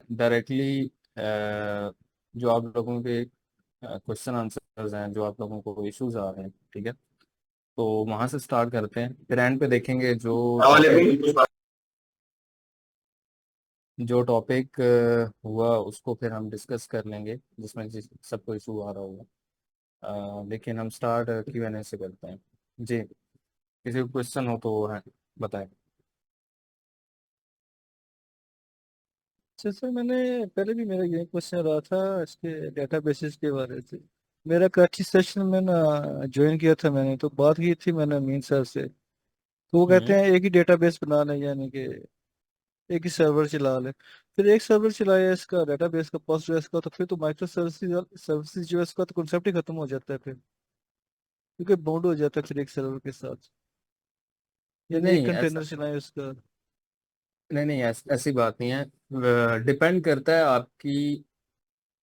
Directly जो आप लोगों के क्वेश्चन आंसर्स हैं, जो आप लोगों को इश्यूज आ रहे हैं, ठीक है, तो वहां से स्टार्ट करते हैं, फिर एंड पे देखेंगे जो टॉपिक हुआ उसको फिर हम डिस्कस कर लेंगे, जिसमें जिस सबको इशू आ रहा होगा। लेकिन हम स्टार्ट Q&A से करते हैं। जी, किसी को क्वेश्चन हो तो है, बताएं। सर मैंने पहले भी मेरा यही क्वेश्चन रहा था इसके डेटाबेसेस के बारे से। मेरा काफी सेशन में ना ज्वाइन किया था मैंने, तो बात की थी मैंने मीन सर से। तो वो कहते हम्म। हैं एक ही डेटाबेस बना लें, यानी कि एक ही सर्वर चला लें। फिर एक सर्वर चलाया इसका डेटाबेस का, पोस्टग्रेस का, तो फिर तो माइक्रो सर्विसेज सर्विसेज जो है इसका तो कॉन्सेप्ट ही खत्म हो जाता है फिर, क्योंकि बाउंड हो जाता है फिर एक सर्वर के साथ। यानी एक नहीं ऐसा, कंटेनर चलाएं उसका। नहीं नहीं, ऐसी बात नहीं है। डिपेंड करता है आपकी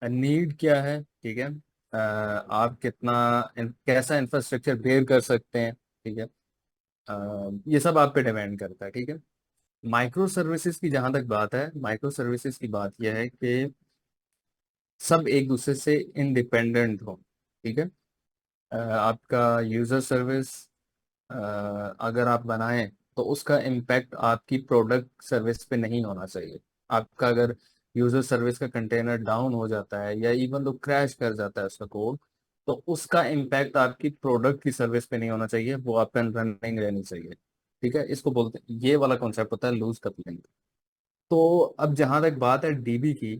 नीड क्या है, ठीक है। आप कितना कैसा इंफ्रास्ट्रक्चर बेयर कर सकते हैं, ठीक है। ये सब आप पे डिपेंड करता है, ठीक है। माइक्रो सर्विसेज की जहां तक बात है, माइक्रो सर्विसेज की बात यह है कि सब एक दूसरे से इंडिपेंडेंट हो, ठीक है। आपका यूजर सर्विस अगर आप बनाएं तो उसका इम्पैक्ट आपकी प्रोडक्ट सर्विस पे नहीं होना चाहिए। आपका अगर यूजर सर्विस का कंटेनर डाउन हो जाता है या इवन तो क्रैश कर जाता है उसका कोड, तो उसका इम्पैक्ट आपकी प्रोडक्ट की सर्विस पे नहीं होना चाहिए, वो आप रनिंग रहनी चाहिए, ठीक है। इसको बोलते हैं, ये वाला कॉन्सेप्ट होता है लूज कपलिंग। तो अब जहां तक बात है डीबी की,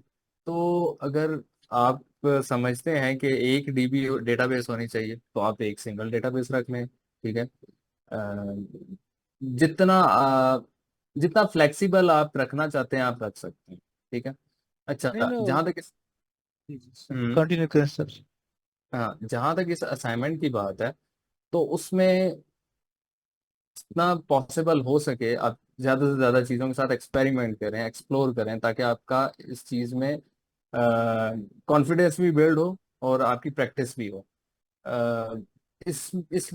तो अगर आप समझते हैं कि एक डीबी डेटाबेस होनी चाहिए, तो आप एक सिंगल डेटाबेस रख लें, ठीक है। जितना जितना फ्लेक्सिबल आप रखना चाहते हैं आप रख सकते हैं, ठीक है। नहीं अच्छा, ना, जहां तक इस हम्म, कंटिन्यू करें सर। हाँ, जहां तक इस असाइनमेंट की बात है, तो उसमें जितना पॉसिबल हो सके आप ज्यादा से ज्यादा चीजों के साथ एक्सपेरिमेंट करें, एक्सप्लोर करें, ताकि आपका इस चीज में कॉन्फिडेंस भी बिल्ड हो और आपकी प्रैक्टिस भी हो। अ, इस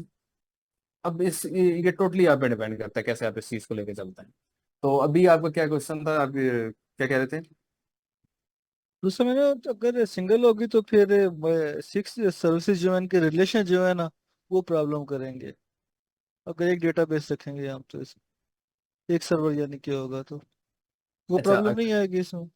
अब इस ये टोटली आप पे डिपेंड करता है कैसे आप इस चीज को लेके चलते हैं। तो अभी आपका क्या क्वेश्चन था, आप क्या कह रहे थे? दूसरा मैंने, अगर सिंगल होगी तो फिर सिक्स सर्विसेज जो है इनके रिलेशन जो है ना, वो प्रॉब्लम करेंगे। अगर एक डेटाबेस रखेंगे हम तो एक सर्वर यानी क्या होगा, तो वो अच्छा प्रॉब्लम नहीं आएगी इसमें,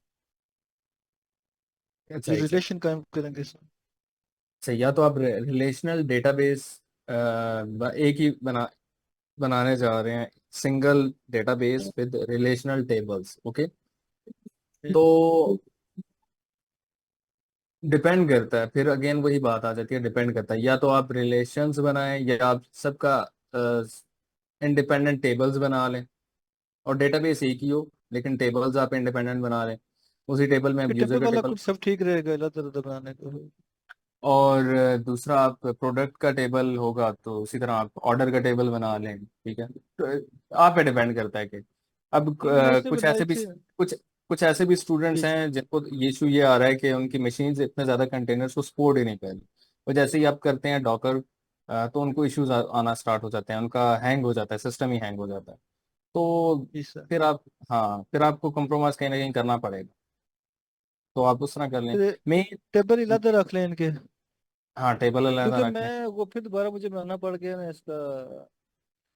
अच्छा जो एक रिलेशन सेकंड। कायम करेंगे इसमें। अच्छा, या तो आप रिलेशनल डेटाबेस एक ही बनाने जा रहे हैं, single database with relational tables, okay. तो डिपेंड करता है, फिर अगेन वही बात आ जाती है, डिपेंड करता है, या तो आप रिलेशंस बनाएं या आप सबका इंडिपेंडेंट टेबल्स बना लें, और डेटाबेस एक ही हो लेकिन टेबल्स आप इंडिपेंडेंट बना लें। उसी टेबल में आप यूजर टेबल का वाला टेबल, कुछ सब ठीक रहेगा, इधर उधर बनाने को। और दूसरा आप प्रोडक्ट का टेबल होगा तो उसी तरह आप ऑर्डर का टेबल बना लें, ठीक है। तो आप पे डिपेंड करता है कि अब मैंने वैसे कुछ ऐसे बनाई भी थी। कुछ कुछ ऐसे भी स्टूडेंट्स हैं जिनको ये इशू ये आ रहा है कि उनकी मशीन्स इतने ज़्यादा कंटेनर्स को सपोर्ट ही नहीं कर रही। और जैसे ही आप करते हैं डॉकर, तो उनको इश्यूज आना स्टार्ट हो जाते हैं, उनका हैंग हो जाता है, सिस्टम ही हैंग हो जाता है। तो जी सर। फिर आप, हाँ, फिर आपको कंप्रोमाइज़ कहीं ना कहीं करना पड़ेगा, तो आप उस तरह कर लें। फिर मैं, टेबल इलादा रख लें इनके, हाँ, टेबल अलग क्योंकि रख लें। मैं वो फिर दोबारा मुझे बनाना पड़ गया ना इसका।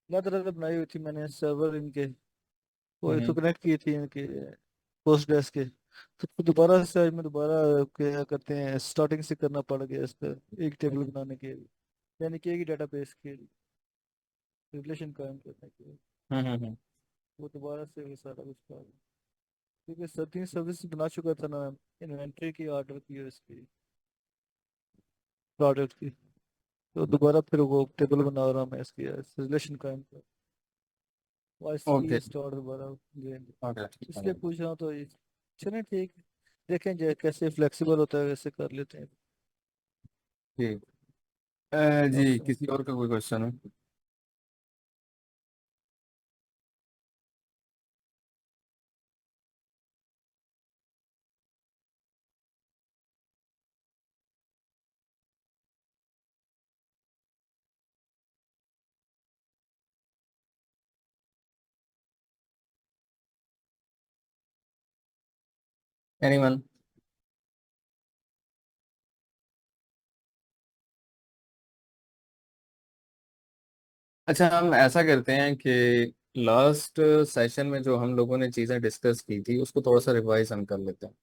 इलादा अलग बनाई हुई थी मैंने सर्वर इनके, वो तो हम्म। कनेक्ट की थी इनके पोस्ट डेस्क के। तो फिर दोबारा से आज मैं दोबारा क्या कहते हैं स्टार्टिंग से करना पड़ गया इसका, एक टेबल बनाने के लिए, यानी कि एक ही डेटाबेस के रिलेशन कायम करने के लिए। हम्म। वो दोबारा से वो सारा कुछ कर, क्योंकि सर्विंग सर्विस बना चुका था ना, इन्वेंट्री की, ऑर्डर की और इसकी प्रोडक्ट की। तो दोबारा फिर वो टेबल बना रहा हूँ मैं इसकी रिलेशन कायम कर, वाइस की ओके स्टार्ट दोबारा गेम। ओके इसलिए पूछ रहा हूँ तो चलें ठीक, देखें कैसे फ्लेक्सिबल होता है वैसे कर लेते हैं। ठीक। जी, ओके। किसी और का कोई क्वेश्चन है? एनीवन? अच्छा, हम ऐसा करते हैं कि लास्ट सेशन में जो हम लोगों ने चीज़ें डिस्कस की थी उसको थोड़ा सा रिवाइज हम कर लेते हैं।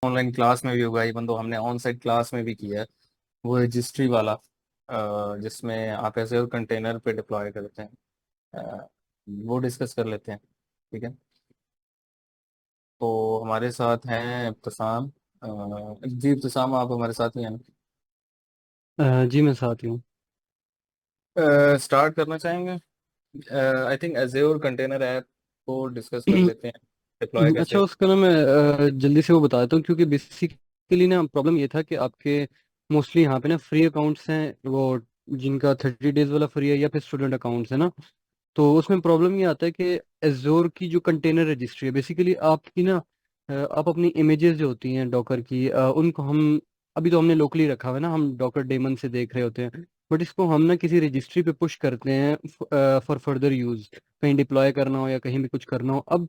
ऑनलाइन क्लास में भी होगा, इवन दो हमने ऑन साइट क्लास में भी किया है, वो रजिस्ट्री वाला, जिसमें आप ऐसे कंटेनर पे डिप्लॉय करते हैं। अ, वो डिस्कस कर लेते हैं, ठीक है। तो हमारे साथ हैं इब्तिसाम। जी इब्तिसाम, आप हमारे साथ ही हैं? जी मैं साथ ही हूँ। स्टार्ट करना चाहेंगे? I think Azure container app को डिस्कस कर लेते हैं, डिप्लॉय अच्छा, कैसे। उसका ना मैं जल्दी से वो बता देता हूँ, क्योंकि बेसिकली ना प्रॉब्लम ये था कि आपके मोस्टली यहाँ पे ना फ्री अकाउंट्स हैं, वो जिनका 30 डेज वाला फ्री है, या फिर स्टूडेंट अकाउंट्स है ना। तो उसमें प्रॉब्लम ये आता है कि एजोर की जो कंटेनर रजिस्ट्री है, बेसिकली आपकी ना आप अपनी इमेजेस जो होती हैं डॉकर की, उनको हम अभी तो हमने लोकली रखा हुआ है ना, हम डॉकर डेमन से देख रहे होते हैं। बट इसको हम ना किसी रजिस्ट्री पे पुश करते हैं फॉर फर्दर यूज, कहीं डिप्लॉय करना हो या कहीं भी कुछ करना हो। अब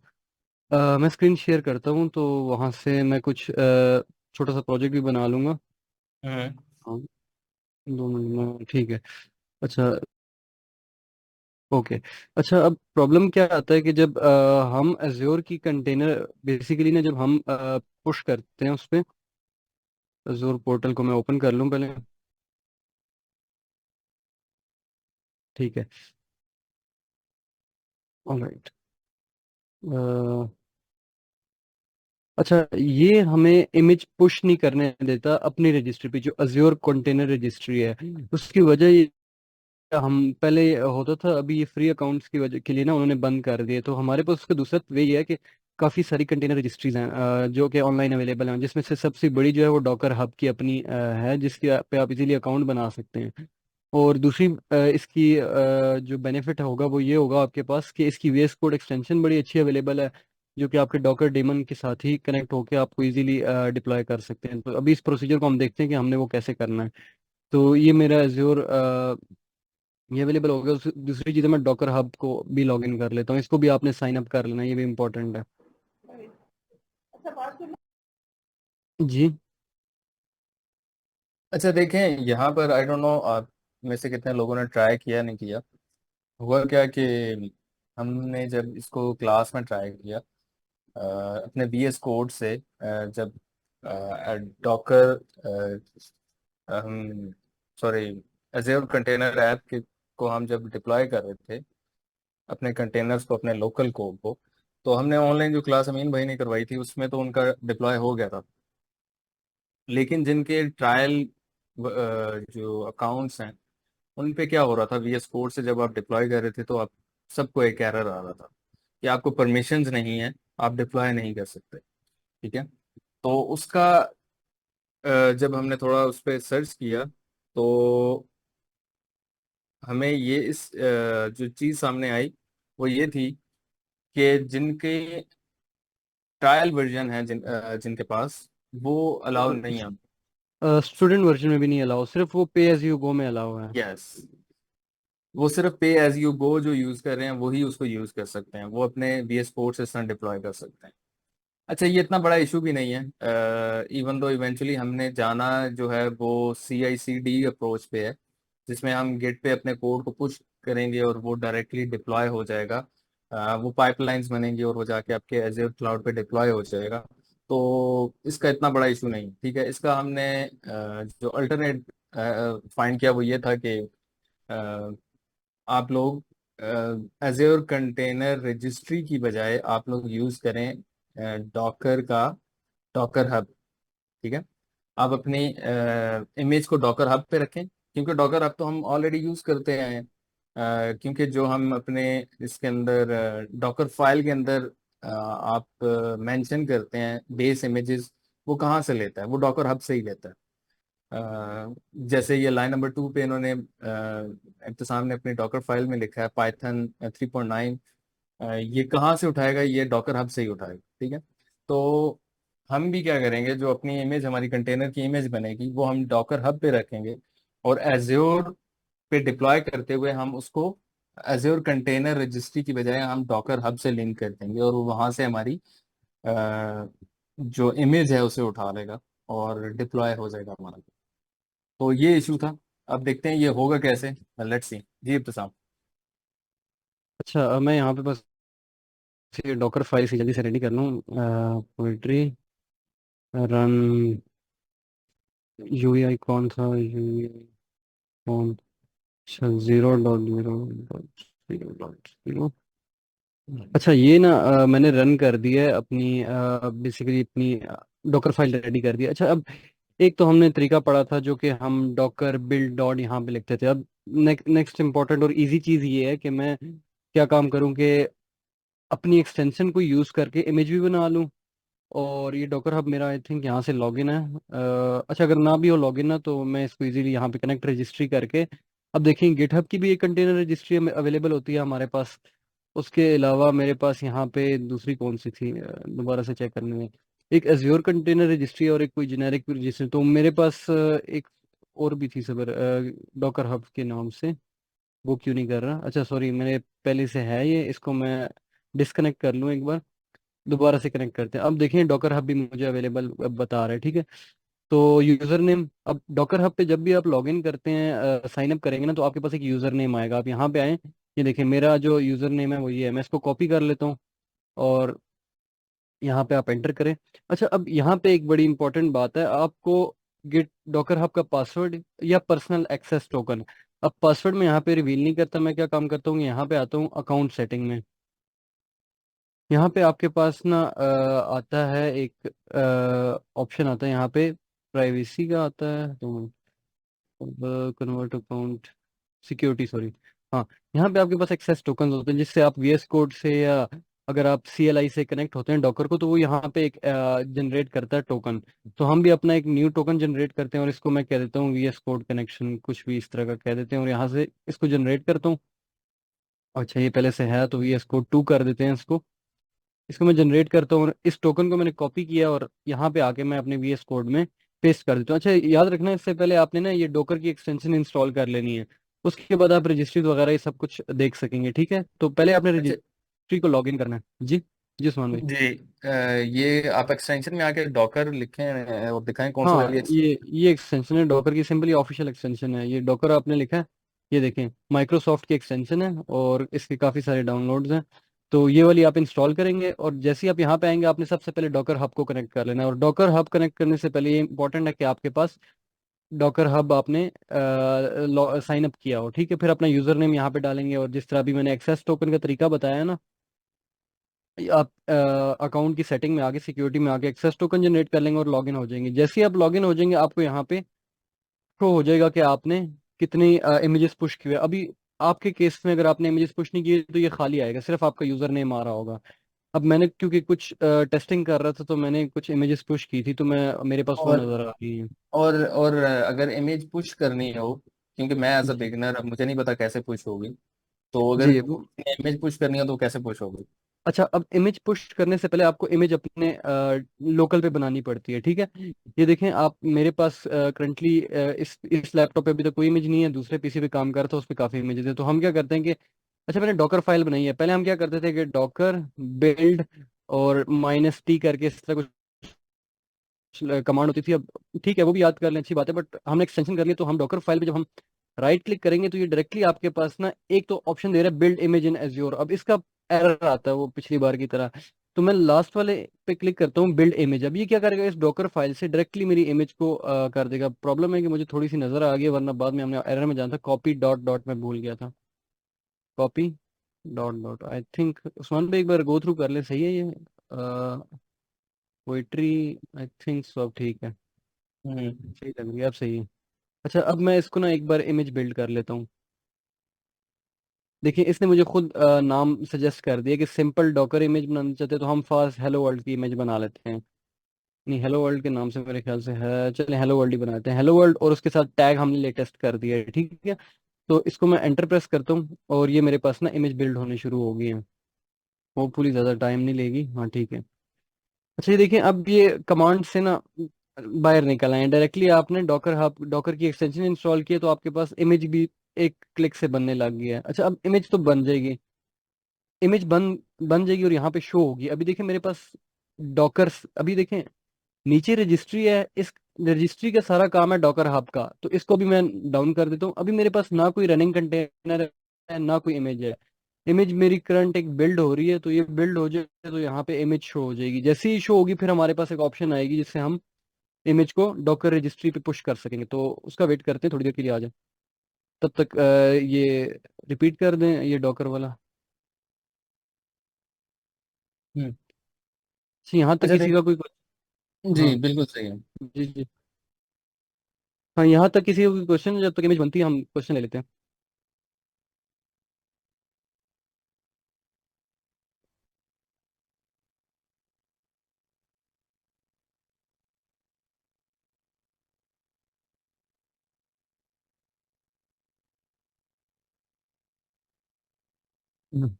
मैं स्क्रीन शेयर करता हूँ, तो वहाँ से मैं कुछ छोटा सा प्रोजेक्ट भी बना लूंगा। हम्म। हाँ, 2 मिनट में ठीक है। अच्छा, ओके। अच्छा, अब प्रॉब्लम क्या आता है कि जब हम एज्योर की कंटेनर बेसिकली ना, जब हम पुश करते हैं उस पे, एज्योर पोर्टल को मैं ओपन कर लूँ पहले। ठीक है, ऑलराइट। अच्छा, ये हमें इमेज पुश नहीं करने देता अपनी रजिस्ट्री पे, जो अज्योर कंटेनर रजिस्ट्री है। उसकी वजह ये, हम पहले होता था, अभी ये फ्री अकाउंट्स की वजह के लिए ना उन्होंने बंद कर दिए। तो हमारे पास उसका दूसरा वे ये है कि काफ़ी सारी कंटेनर रजिस्ट्रीज हैं जो कि ऑनलाइन अवेलेबल हैं, जिसमें से सबसे बड़ी जो है वो डॉकर हब की अपनी है, जिसके पे आप इजीली अकाउंट बना सकते हैं। और दूसरी इसकी जो बेनिफिट होगा वो ये होगा आपके पास कि इसकी वीएस कोड एक्सटेंशन बड़ी अच्छी अवेलेबल है, जो कि आपके डॉकर डेमन के साथ ही कनेक्ट होकर आपको इजीली डिप्लॉय कर सकते हैं। तो अभी इस प्रोसीजर को हम देखते हैं कि हमने वो कैसे करना है। तो ये मेरा एज्योर ये अवेलेबल हो गया। दूसरी चीज़ है, मैं डॉकर हब को भी लॉग इन कर लेता हूँ, इसको भी आपने साइन अप कर लेना, ये भी इम्पोर्टेंट है। जी। अच्छा देखें, यहाँ पर आई डोंट नो आप में से कितने लोगों ने ट्राई किया नहीं किया। हुआ क्या कि हमने जब इसको क्लास में ट्राई किया, अपने VS कोड से, जब डॉकर, हम सॉरी, एज़्योर कंटेनर ऐप के को हम जब डिप्लॉय कर रहे थे अपने कंटेनर्स को, अपने लोकल कोड को, तो हमने ऑनलाइन जो क्लास अमीन भाई ने करवाई थी उसमें तो उनका डिप्लॉय हो गया था। लेकिन जिनके ट्रायल जो अकाउंट्स हैं उन पे क्या हो रहा था, VS कोड से जब आप डिप्लॉय कर रहे थे तो आप सबको एक एरर आ रहा था कि आपको परमिशंस नहीं है, आप डिप्लॉय नहीं कर सकते। ठीक है। तो उसका जब हमने थोड़ा उस पर सर्च किया तो हमें ये जो चीज़ सामने आई वो ये थी कि जिनके ट्रायल वर्जन है, जिनके पास, वो अलाउ नहीं है। स्टूडेंट वर्जन में भी नहीं अलाउ, सिर्फ वो पे एज यू गो में अलाउ है। यस, वो सिर्फ पे एज यू गो जो यूज कर रहे हैं वही उसको यूज कर सकते हैं, वो अपने VS कोड से इस डिप्लॉय कर सकते हैं। अच्छा, ये इतना बड़ा इशू भी नहीं है, इवन दो इवेंचुअली हमने जाना जो है वो CI/CD अप्रोच पे है, जिसमें हम गेट पे अपने कोड को पुश करेंगे और वो डायरेक्टली डिप्लॉय हो जाएगा। वो पाइपलाइंस बनेंगी और वो जाके आपके एज़्योर क्लाउड पे डिप्लॉय हो जाएगा। तो इसका इतना बड़ा इशू नहीं, ठीक है। इसका हमने जो अल्टरनेट फाइंड किया वो ये था कि आप लोग एज़्योर कंटेनर रजिस्ट्री की बजाय आप लोग यूज़ करें डॉकर का, डॉकर हब। ठीक है। आप अपनी इमेज को डॉकर हब पे रखें, क्योंकि डॉकर हब तो हम ऑलरेडी यूज़ करते हैं। क्योंकि जो हम अपने इसके अंदर डॉकर फाइल के अंदर आप मेंशन करते हैं बेस इमेजेस, वो कहाँ से लेता है, वो डॉकर हब से ही लेता है। जैसे ये लाइन नंबर 2 पे इन्होंने इब्तिसाम ने अपनी डॉकर फाइल में लिखा है पाइथन 3.9, ये कहाँ से उठाएगा, ये डॉकर हब से ही उठाएगा। ठीक है। तो हम भी क्या करेंगे, जो अपनी इमेज, हमारी कंटेनर की इमेज बनेगी वो हम डॉकर हब पे रखेंगे और एज्योर पे डिप्लॉय करते हुए हम उसको एज्योर कंटेनर रजिस्ट्री की बजाय हम डॉकर हब से लिंक कर देंगे और वो वहां से हमारी जो इमेज है उसे उठा लेगा और डिप्लॉय हो जाएगा हमारा। तो ये इशू था। अब देखते हैं ये होगा कैसे। लेट्स सी जी इब्तिसाम। अच्छा, अब मैं यहाँ पे बस ये डॉकर फाइल से जल्दी से रेडी कर लूँ। पोइट्री रन यूआई कौन था, यूआई कौन, अच्छा 0.0.0.0। अच्छा ये ना मैंने रन कर दिया है अपनी, बेसिकली अपनी डॉकर फाइल रेडी कर दी है। अच्छा अब एक तो हमने तरीका पढ़ा था जो कि हम डॉकर बिल्ड डॉट यहाँ पे लिखते थे। अब नेक्स्ट इंपॉर्टेंट और इजी चीज़ ये है कि मैं क्या काम करूँ कि अपनी एक्सटेंशन को यूज़ करके इमेज भी बना लूँ। और ये डॉकर हब मेरा आई थिंक यहाँ से लॉगिन है। अच्छा अगर ना भी हो लॉगिन ना तो मैं इसको इजीली यहाँ पे कनेक्ट रजिस्ट्री करके, अब देखिए गिटहब की भी एक कंटेनर रजिस्ट्री अवेलेबल होती है हमारे पास। उसके अलावा मेरे पास यहाँ पे दूसरी कौन सी थी, दोबारा से चेक करने में, एक एज्योर कंटेनर रजिस्ट्री और एक कोई जेनेरिक रजिस्ट्री। तो मेरे पास एक और भी थी सबर डॉकर हब के नाम से। वो क्यों नहीं कर रहा, अच्छा सॉरी मेरे पहले से है ये, इसको मैं डिस्कनेक्ट कर लूँ एक बार, दोबारा से कनेक्ट करते हैं। अब देखिए डॉकर हब भी मुझे अवेलेबल बता रहा है, ठीक है। तो यूजर नेम, अब डॉकर हब पे जब भी आप लॉगिन करते हैं साइन अप करेंगे ना तो आपके पास एक यूजर नेम आएगा। आप यहाँ पे आए, ये देखिए मेरा जो यूजर नेम है वो ये है, मैं इसको कॉपी कर लेता हूँ और यहाँ पे आप एंटर करें। अच्छा अब यहाँ पे एक बड़ी इंपॉर्टेंट बात है, आपको गिट डॉकर हब का पासवर्ड या पर्सनल एक्सेस टोकन, अब पासवर्ड में यहाँ पे रिवील नहीं करता। मैं क्या काम करता हूँ, यहाँ पे आता हूँ अकाउंट सेटिंग में। यहाँ पे आपके पास ना आता है एक ऑप्शन आता है यहाँ पे, प्राइवेसी का आता है, तो कन्वर्ट अकाउंट सिक्योरिटी सॉरी, हाँ। यहाँ पे आपके पास एक्सेस टोकन होते हैं जिससे आप वीएस कोड से या अगर आप सीएलआई से कनेक्ट होते हैं डॉकर को तो वो यहाँ पे एक जनरेट करता है टोकन। तो हम भी अपना एक न्यू टोकन जनरेट करते हैं और इसको मैं कह देता हूँ वीएस कोड कनेक्शन, कुछ भी इस तरह का कह देते हैं और यहाँ से इसको जनरेट करता हूँ। अच्छा ये पहले से है तो वीएस कोड 2 कर देते हैं इसको। इसको मैं जनरेट करता हूँ और इस टोकन को मैंने कॉपी किया और यहाँ पे आके मैं अपने वीएस कोड में पेस्ट कर देता हूँ। अच्छा याद रखना इससे पहले आपने ना ये डोकर की एक्सटेंशन इंस्टॉल कर लेनी है, उसके बाद आप रजिस्ट्री वगैरह ये सब कुछ देख सकेंगे, ठीक है। तो पहले आपने अच्छा रजिस्ट्री को लॉग इन करना है जी। जी उस्मान भाई। जी, ये आप एक्सटेंशन में आके डॉकर लिखें और दिखाएं कौन सा हाँ वाली ये एक्सटेंशन है डॉकर की, सिंपली ऑफिशियल एक्सटेंशन है ये, डॉकर आपने लिखा है, ये देखें माइक्रोसॉफ्ट की एक्सटेंशन है और इसके काफ़ी सारे डाउनलोड्स हैं। तो ये वाली आप इंस्टॉल करेंगे और जैसे ही आप यहाँ पे आएंगे आपने सबसे पहले डॉकर हब को कनेक्ट कर लेना है। और डॉकर हब कनेक्ट करने से पहले ये इंपॉर्टेंट है कि आपके पास डॉकर हब आपने साइन अप किया हो, ठीक है। फिर अपना यूजर नेम यहाँ पे डालेंगे और जिस तरह अभी मैंने एक्सेस टोकन का तरीका बताया है ना, आप अकाउंट की सेटिंग में आके सिक्योरिटी में आके एक्सेस टोकन जनरेट कर लेंगे और लॉगिन हो जाएंगे। जैसे ही आप लॉगिन हो जाएंगे आपको यहाँ पे शो हो जाएगा कि आपने कितनी इमेजेस पुश किए हुए। अभी आपके केस में अगर आपने इमेजेस पुश नहीं किए तो ये खाली आएगा, सिर्फ आपका यूजर नेम आ रहा होगा। अब मैंने क्योंकि कुछ टेस्टिंग कर रहा था तो मैंने कुछ इमेजेस पुश की थी तो मैं मेरे पास वो और नजर आ रही है। अगर इमेज पुश करनी हो, क्योंकि मैं एज अ जी बिगिनर, अब मुझे नहीं पता कैसे पुश होगी। तो अगर जी वो, इमेज पुश करनी हो तो कैसे पुश होगी? अच्छा अब इमेज पुश करने से पहले आपको इमेज अपने लोकल पे बनानी पड़ती है, ठीक है। ये देखें आप मेरे पास करंटली इस लैपटॉप पे अभी तक कोई इमेज नहीं है, दूसरे पीसी पे काम कर रहा था उस पे काफी इमेजेस है। तो हम क्या करते हैं कि अच्छा मैंने डॉकर फाइल बनाई है, पहले हम क्या करते थे कि डॉकर बिल्ड और -t करके इस तरह कुछ कमांड होती थी। अब ठीक है वो भी याद कर लें अच्छी बात है, बट हमने एक्सटेंशन कर लिया। तो हम डॉकर फाइल पे जब हम राइट क्लिक करेंगे तो ये डायरेक्टली आपके पास ना एक तो ऑप्शन दे रहा है बिल्ड इमेज इन एज्योर। अब इसका एरर आता है वो पिछली बार की तरह, तो मैं लास्ट वाले पे क्लिक करता हूँ बिल्ड इमेज। अब ये क्या करेगा, इस डॉकर फाइल से डायरेक्टली मेरी इमेज को कर देगा। प्रॉब्लम है कि मुझे थोड़ी सी नजर आ गई वरना बाद में हमने एरर में जाना था, कॉपी डॉट डॉट में भूल गया था, copy dot dot I think Usman पे एक बार गो थ्रू कर ले, सही है ये पोइट्री, आई थिंक सब ठीक है, हम्म। सही लग रही है अब सही है। अच्छा अब मैं इसको ना एक बार इमेज बिल्ड कर लेता हूँ। देखिए इसने मुझे खुद नाम सजेस्ट कर दिया कि सिंपल डॉकर इमेज बनाना चाहते हैं तो हम फास्ट हेलो वर्ल्ड की इमेज बना लेते हैं। नहीं हेलो वर्ल्ड के नाम से मेरे ख्याल से है, चलिए हेलो वर्ल्ड ही बनाते हैं, हेलो वर्ल्ड और उसके साथ टैग हमने लेटेस्ट कर दिया है, ठीक है। तो इसको मैं एंटर प्रेस करता हूँ और ये मेरे पास ना इमेज बिल्ड होने शुरू हो गई है। होपफुली ज़्यादा टाइम नहीं लेगी, हाँ ठीक है। अच्छा ये देखिए अब ये कमांड से ना बाहर निकल आए डायरेक्टली, आपने डॉकर हब डॉकर की एक्सटेंशन इंस्टॉल की है तो आपके पास इमेज भी एक क्लिक से बनने लग गया है। अच्छा, अब इमेज तो बन जाएगी, इमेज बन जाएगी और यहाँ पे शो होगी। अभी देखें मेरे पास डॉकर, अभी देखें नीचे रजिस्ट्री है, इस रजिस्ट्री का सारा काम है डॉकर हब का। तो इसको भी मैं डाउन कर देता हूँ। अभी मेरे पास ना कोई रनिंग कंटेनर है ना कोई इमेज है। इमेज मेरी करंट एक बिल्ड हो रही है, तो ये बिल्ड हो जाए तो यहाँ पे इमेज शो हो जाएगी। जैसे ही शो होगी फिर हमारे पास एक ऑप्शन आएगी जिससे हम इमेज को डॉकर रजिस्ट्री पे पुश कर सकेंगे। तो उसका वेट करते हैं, थोड़ी देर के लिए आ जाए। तब तक ये रिपीट कर दें ये डॉकर वाला। हम्म। अच्छा, यहाँ तक अच्छा किसी देख, का कोई। जी हाँ। बिल्कुल सही है। जी जी। हाँ, यहाँ तक किसी का कोई क्वेश्चन, जब तक इमेज बनती है हम क्वेश्चन ले लेते हैं। हम्म।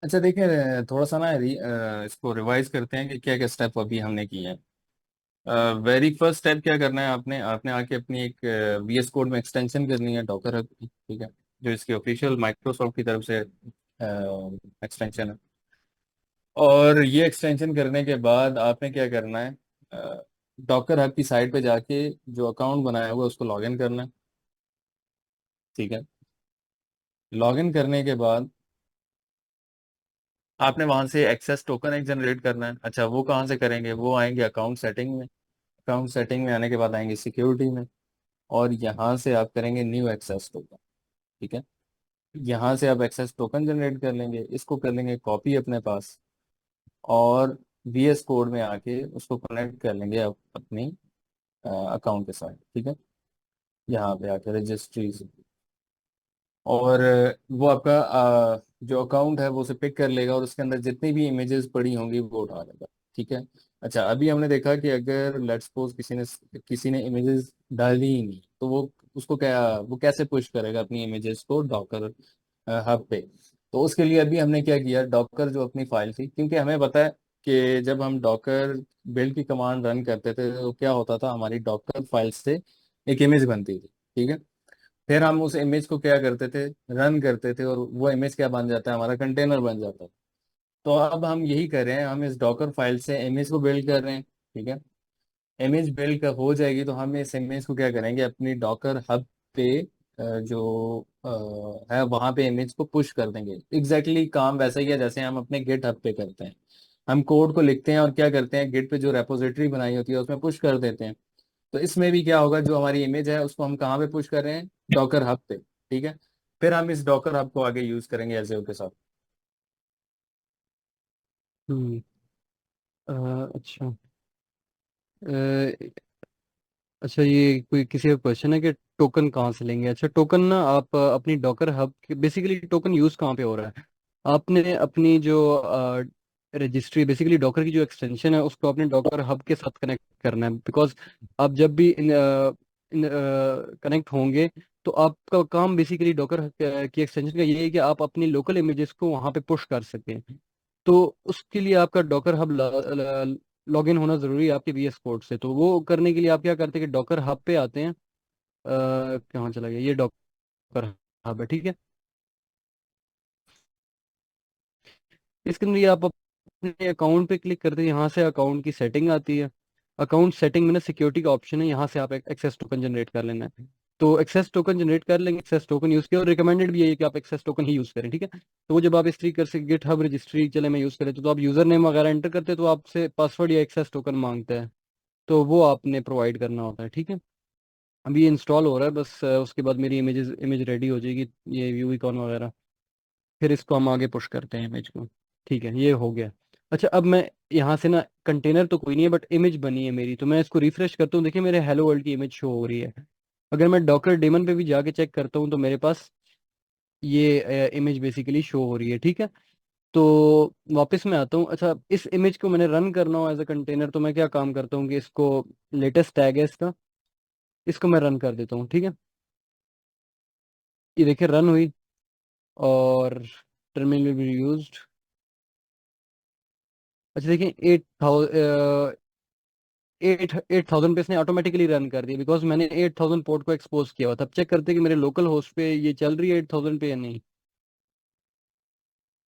अच्छा देखिए, थोड़ा सा ना इसको रिवाइज करते हैं कि क्या क्या स्टेप अभी हमने किए हैं। वेरी फर्स्ट स्टेप क्या करना है, आपने आपने आके अपनी एक VS कोड में एक्सटेंशन करनी है डॉकर हब की, ठीक है, जो इसकी ऑफिशियल माइक्रोसॉफ्ट की तरफ से एक्सटेंशन है। और ये एक्सटेंशन करने के बाद आपने क्या करना है, डॉकर हब की साइट पे जाके जो अकाउंट बनाया हुआ है उसको लॉगिन करना है, ठीक है। लॉगिन करने के बाद आपने वहां से एक्सेस टोकन एक जनरेट करना है। अच्छा, वो कहाँ से करेंगे, वो आएंगे अकाउंट सेटिंग में। अकाउंट सेटिंग में आने के बाद आएंगे सिक्योरिटी में, और यहाँ से आप करेंगे न्यू एक्सेस टोकन, ठीक है। यहाँ से आप एक्सेस टोकन जनरेट कर लेंगे, इसको कर लेंगे कॉपी अपने पास, और VS कोड में आके उसको कनेक्ट कर लेंगे अपनी अकाउंट के साथ, ठीक है। यहाँ पे आके रजिस्ट्री, और वो आपका जो अकाउंट है वो उसे पिक कर लेगा, और उसके अंदर जितनी भी इमेजेस पड़ी होंगी वो उठा लेगा, ठीक है। अच्छा, अभी हमने देखा कि अगर लेट्स सपोज किसी ने इमेजेस डाली ही नहीं, तो वो कैसे पुश करेगा अपनी इमेजेस को डॉकर हब पे। तो उसके लिए अभी हमने क्या किया, डॉकर जो अपनी फाइल थी, क्योंकि हमें पता है कि जब हम डॉकर बिल्ड की कमांड रन करते थे तो क्या होता था, हमारी डॉकर फाइल से एक इमेज बनती थी, ठीक है। फिर हम उस इमेज को क्या करते थे, रन करते थे, और वो इमेज क्या बन जाता है, हमारा कंटेनर बन जाता है। तो अब हम यही कर रहे हैं, हम इस डॉकर फाइल से इमेज को बिल्ड कर रहे हैं, ठीक है। इमेज बिल्ड कर हो जाएगी तो हम इस इमेज को क्या करेंगे, अपनी डॉकर हब पे जो है वहां पे इमेज को पुश कर देंगे। काम वैसा ही है जैसे हम अपने गिट हब पे करते हैं। हम कोड को लिखते हैं और क्या करते हैं, गिट पे जो रेपोजिटरी बनाई होती है उसमें पुश कर देते हैं। तो इसमें भी क्या होगा, जो हमारी इमेज है उसको हम कहाँ पे पुश कर रहे हैं, डॉकर हब पे, ठीक है। फिर हम इस डॉकर हब को आगे यूज करेंगे एज के साथ। हम्म। अच्छा। अ, अच्छा, ये कोई किसी का क्वेश्चन है कि टोकन कहाँ से लेंगे। अच्छा, टोकन ना आप अपनी Docker hub basically token use कहाँ पे हो रहा है। आपने अपनी जो रजिस्ट्री, बेसिकली डॉकर की जो एक्सटेंशन है उसको अपने डॉकर हब के साथ कनेक्ट करना है। बिकॉज आप जब भी इन कनेक्ट होंगे तो आपका काम बेसिकली डॉकर की एक्सटेंशन का ये है कि आप अपनी लोकल इमेजेस को वहाँ पे पुश कर सकें। तो उसके लिए आपका डॉकर हब लॉग इन होना जरूरी है आपके VS कोड से। तो वो करने के लिए आप क्या करते हैं कि डॉकर हब पे आते हैं। कहाँ चला गया, ये डॉकर हब है, ठीक है। इसके अंदर ये आप अपने अकाउंट पे क्लिक करते हैं, यहाँ से अकाउंट की सेटिंग आती है। अकाउंट सेटिंग में ना सिक्योरिटी का ऑप्शन है, यहाँ से आप एक्सेस टोकन जनरेट कर लेना है। तो एक्सेस टोकन जनरेट कर लेंगे, एक्सेस टोकन यूज किया, और रिकमेंडेड भी है कि आप एक्सेस टोकन ही यूज करें, ठीक है। तो वो जब आप इस तरीके से गिट हब रजिस्ट्री चले में यूज करें तो आप यूजर नेम वगैरह एंटर करते हैं तो आपसे पासवर्ड या एक्सेस टोकन मांगता है। तो वो आपने प्रोवाइड करना होता है, ठीक है। अभी ये इंस्टॉल हो रहा है बस, उसके बाद मेरी इमेज रेडी हो जाएगी, ये व्यू इकॉन वगैरह। फिर इसको हम आगे पुश करते हैं इमेज को। ठीक है, ये हो गया। अच्छा, अब मैं यहाँ से ना, कंटेनर तो कोई नहीं है बट इमेज बनी है मेरी, तो मैं इसको रिफ्रेश करता हूँ। देखिए मेरे हेलो वर्ल्ड की इमेज शो हो रही है। अगर मैं डॉकर डेमन पे भी जाके चेक करता हूँ तो मेरे पास ये इमेज बेसिकली शो हो रही है, ठीक है। तो वापस मैं आता हूँ। अच्छा, इस इमेज को मैंने रन करना हो एज अ कंटेनर, तो मैं क्या काम करता हूँ कि इसको, लेटेस्ट टैग है इसका, इसको मैं रन कर देता हूँ, ठीक है। ये देखिए रन हुई, और टर्मिनल भी यूज्ड। अच्छा देखिए 8,000 पे इसने ऑटोमेटिकली रन कर दिया, बिकॉज मैंने 8,000 पोर्ट को एक्सपोज किया हुआ था। अब चेक करते हैं कि मेरे लोकल होस्ट पे ये चल रही है 8,000 पे या नहीं।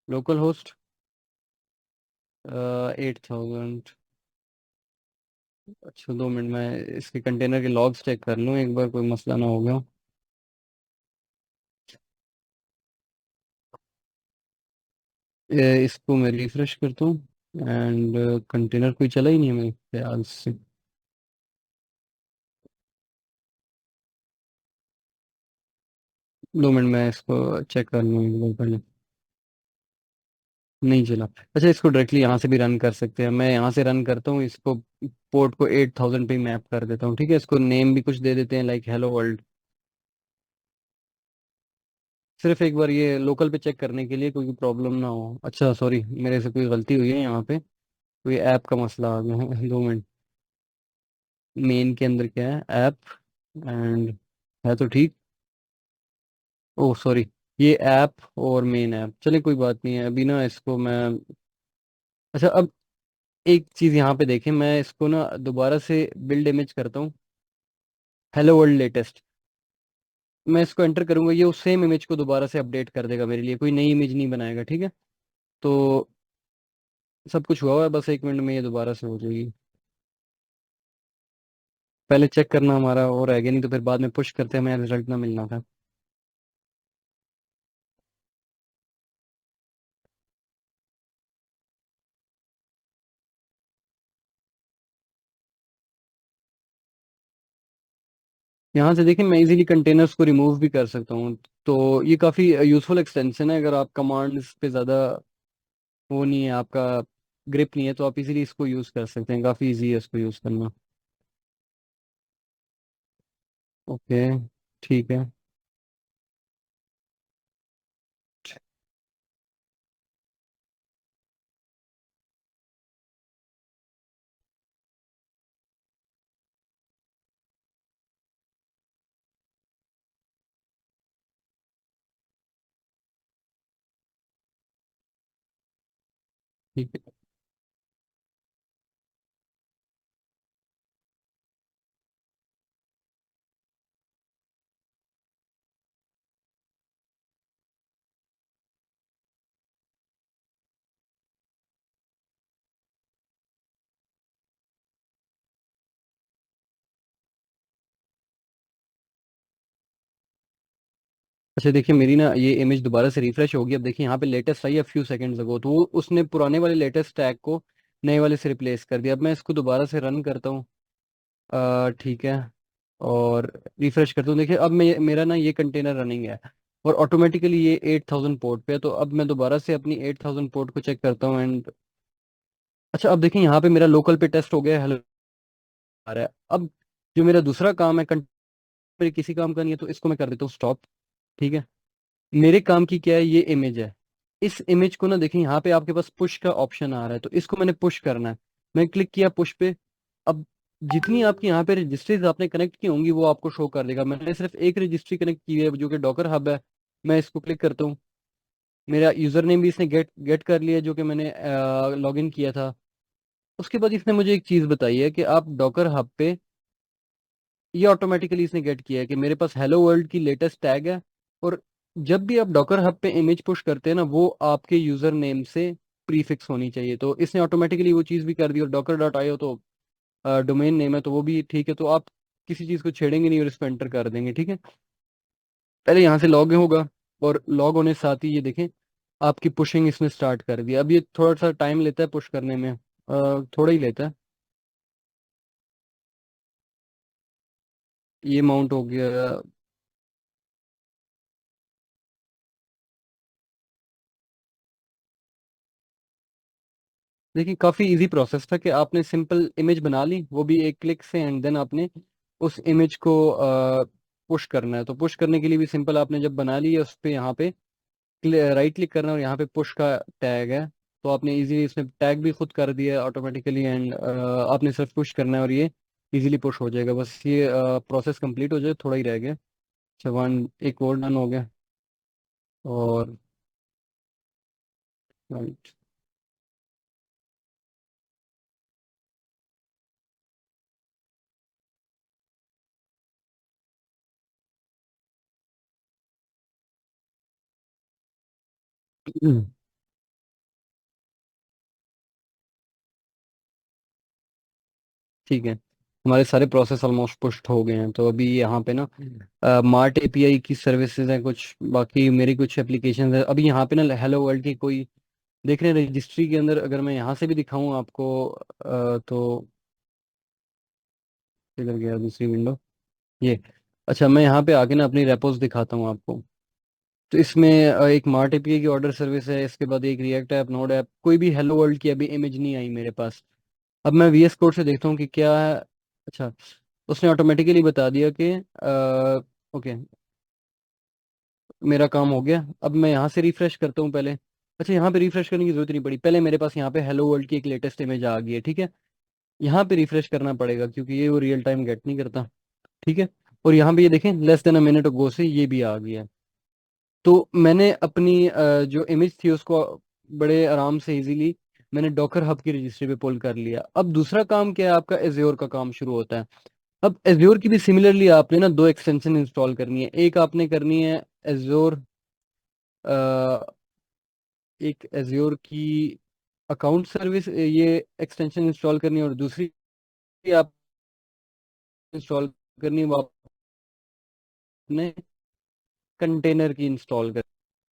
Local host 8,000। अच्छा 2 मिनट, मैं इसके कंटेनर के लॉग्स चेक कर लूँ एक बार, कोई मसला ना हो गया हो। इसको मैं रिफ्रेश करता हूँ, एंड कंटेनर कोई चला ही नहीं है मेरे ख्याल से। 2 मिनट, मैं इसको चेक कर लूँ एक बार पहले। नहीं चला। अच्छा, इसको डायरेक्टली यहाँ से भी रन कर सकते हैं। मैं यहाँ से रन करता हूँ इसको, पोर्ट को 8,000 पे मैप कर देता हूँ, ठीक है। इसको नेम भी कुछ दे देते हैं, लाइक हेलो वर्ल्ड। सिर्फ एक बार ये लोकल पे चेक करने के लिए, कोई प्रॉब्लम ना हो। अच्छा सॉरी, मेरे से कोई गलती हुई है यहाँ पे, कोई ऐप का मसला आ गया है। 2 मिनट, मेन के अंदर क्या है, ऐप, एंड है तो ठीक। ओह सॉरी, ये ऐप और मेन ऐप, चले कोई बात नहीं है अभी ना, इसको मैं। अच्छा अब एक चीज यहाँ पे देखें, मैं इसको ना दोबारा से बिल्ड इमेज करता हूँ, हेलो वर्ल्ड लेटेस्ट। मैं इसको एंटर करूंगा, ये उस सेम इमेज को दोबारा से अपडेट कर देगा मेरे लिए, कोई नई इमेज नहीं बनाएगा, ठीक है। तो सब कुछ हुआ हुआ है, बस 1 मिनट में ये दोबारा से हो जाएगी। पहले चेक करना हमारा और रह गया, नहीं तो फिर बाद में पुश करते हमें रिजल्ट ना मिलना था। यहाँ से देखिए मैं इजीली कंटेनर्स को रिमूव भी कर सकता हूँ। तो ये काफ़ी यूजफुल एक्सटेंशन है, अगर आप कमांड्स पे ज़्यादा वो नहीं है आपका, ग्रिप नहीं है, तो आप इजीली इसको यूज़ कर सकते हैं। काफ़ी इजी है इसको यूज़ करना। ओके, ठीक है। ठीक है। अच्छा देखिए मेरी ना ये इमेज दोबारा से रिफ्रेश होगी। अब देखिए यहाँ पे लेटेस्ट आई है फ्यू सेकंड्स अगो, तो वो उसने पुराने वाले लेटेस्ट टैग को नए वाले से रिप्लेस कर दिया। अब मैं इसको दोबारा से रन करता हूँ, ठीक है, और रिफ्रेश करता हूँ। देखिए अब मैं, मेरा ना ये कंटेनर रनिंग है, और ऑटोमेटिकली ये 8,000 पोर्ट पे है। तो अब मैं दोबारा से अपनी 8,000 पोर्ट को चेक करता हूँ, एंड अच्छा अब देखिए यहाँ पे मेरा लोकल पे टेस्ट हो गया, हेलो आ रहा है। अब जो मेरा दूसरा काम है, मेरे किसी काम का नहीं है, तो इसको मैं कर देता हूँ स्टॉप, ठीक है। मेरे काम की क्या है, ये इमेज है। इस इमेज को ना देखिए यहाँ पे आपके पास पुश का ऑप्शन आ रहा है, तो इसको मैंने पुश करना है। मैं क्लिक किया पुश पे। अब जितनी आपकी यहाँ पे रजिस्ट्रीज आपने कनेक्ट की होंगी वो आपको शो कर देगा। मैंने सिर्फ एक रजिस्ट्री कनेक्ट की है जो कि डॉकर हब है। मैं इसको क्लिक करता हूँ, मेरा यूजर नेम भी इसने गेट गेट कर लिया जो कि मैंने लॉग इन किया था। उसके बाद इसने मुझे एक चीज बताई है कि आप डॉकर हब पे, ये ऑटोमेटिकली इसने गेट किया है कि मेरे पास हेलो वर्ल्ड की लेटेस्ट टैग है, और जब भी आप डॉकर हब पे इमेज पुश करते हैं ना, वो आपके यूजर नेम से प्रीफिक्स होनी चाहिए। तो इसने ऑटोमेटिकली वो चीज़ भी कर दी, और डॉकर डॉट आईओ तो डोमेन नेम है, तो वो भी ठीक है। तो आप किसी चीज़ को छेड़ेंगे नहीं और इसको एंटर कर देंगे, ठीक है। पहले यहाँ से लॉग इन होगा, और लॉग होने के साथ ही ये देखें आपकी पुशिंग इसने स्टार्ट कर दिया। अब ये थोड़ा सा टाइम लेता है पुश करने में, थोड़ा ही लेता है। ये माउंट हो गया। देखिए काफ़ी इजी प्रोसेस था कि आपने सिंपल इमेज बना ली, वो भी एक क्लिक से, एंड देन आपने उस इमेज को पुश करना है। तो पुश करने के लिए भी सिंपल, आपने जब बना ली है उस पे, यहाँ पे राइट क्लिक करना है और यहाँ पे पुश का टैग है, तो आपने इजीली इसमें टैग भी खुद कर दिया है ऑटोमेटिकली, एंड आपने सिर्फ पुश करना है और ये इजीली पुश हो जाएगा। बस ये प्रोसेस कंप्लीट हो जाए, थोड़ा ही रह गया। अच्छा, वन एक और डन हो गया। और राइट। ठीक है, हमारे सारे प्रोसेस ऑलमोस्ट पुश्ड हो गए हैं। तो अभी यहाँ पे ना मार्ट एपीआई की सर्विसेज हैं कुछ, बाकी मेरी कुछ एप्लीकेशन है। अभी यहाँ पे ना हेलो वर्ल्ड की कोई देख रहे हैं रजिस्ट्री के अंदर, अगर मैं यहाँ से भी दिखाऊं आपको तो किधर गया दूसरी विंडो, ये। अच्छा, मैं यहाँ पे आके ना अपनी रेपोज दिखाता हूँ आपको। तो इसमें एक मार्ट एपीआई की ऑर्डर सर्विस है, इसके बाद एक रिएक्ट ऐप, नोड ऐप, कोई भी हेलो वर्ल्ड की अभी इमेज नहीं आई मेरे पास। अब मैं वीएस कोड से देखता हूँ कि क्या है। अच्छा, उसने ऑटोमेटिकली बता दिया कि ओके, मेरा काम हो गया। अब मैं यहाँ से रिफ्रेश करता हूँ पहले। अच्छा, यहाँ पे रिफ्रेश करने की जरूरत नहीं पड़ी, पहले मेरे पास यहाँ पे हेलो वर्ल्ड की एक लेटेस्ट इमेज आ गई है, ठीक है। यहाँ पे रिफ्रेश करना पड़ेगा क्योंकि ये वो रियल टाइम गेट नहीं करता, ठीक है। और यहाँ पे ये देखें लेस देन अ मिनट गो से ये भी आ गया है। तो मैंने अपनी जो इमेज थी उसको बड़े आराम से इजीली मैंने डॉकर हब की रजिस्ट्री पे पुल कर लिया। अब दूसरा काम क्या है, आपका एज्योर का काम शुरू होता है। अब एज्योर की भी सिमिलरली आपने ना दो एक्सटेंशन इंस्टॉल करनी है। एक आपने करनी है एज्योर, एक एज्योर की अकाउंट सर्विस, ये एक्सटेंशन इंस्टॉल करनी है, और दूसरी आप इंस्टॉल करनी है वो आपने कंटेनर की इंस्टॉल कर,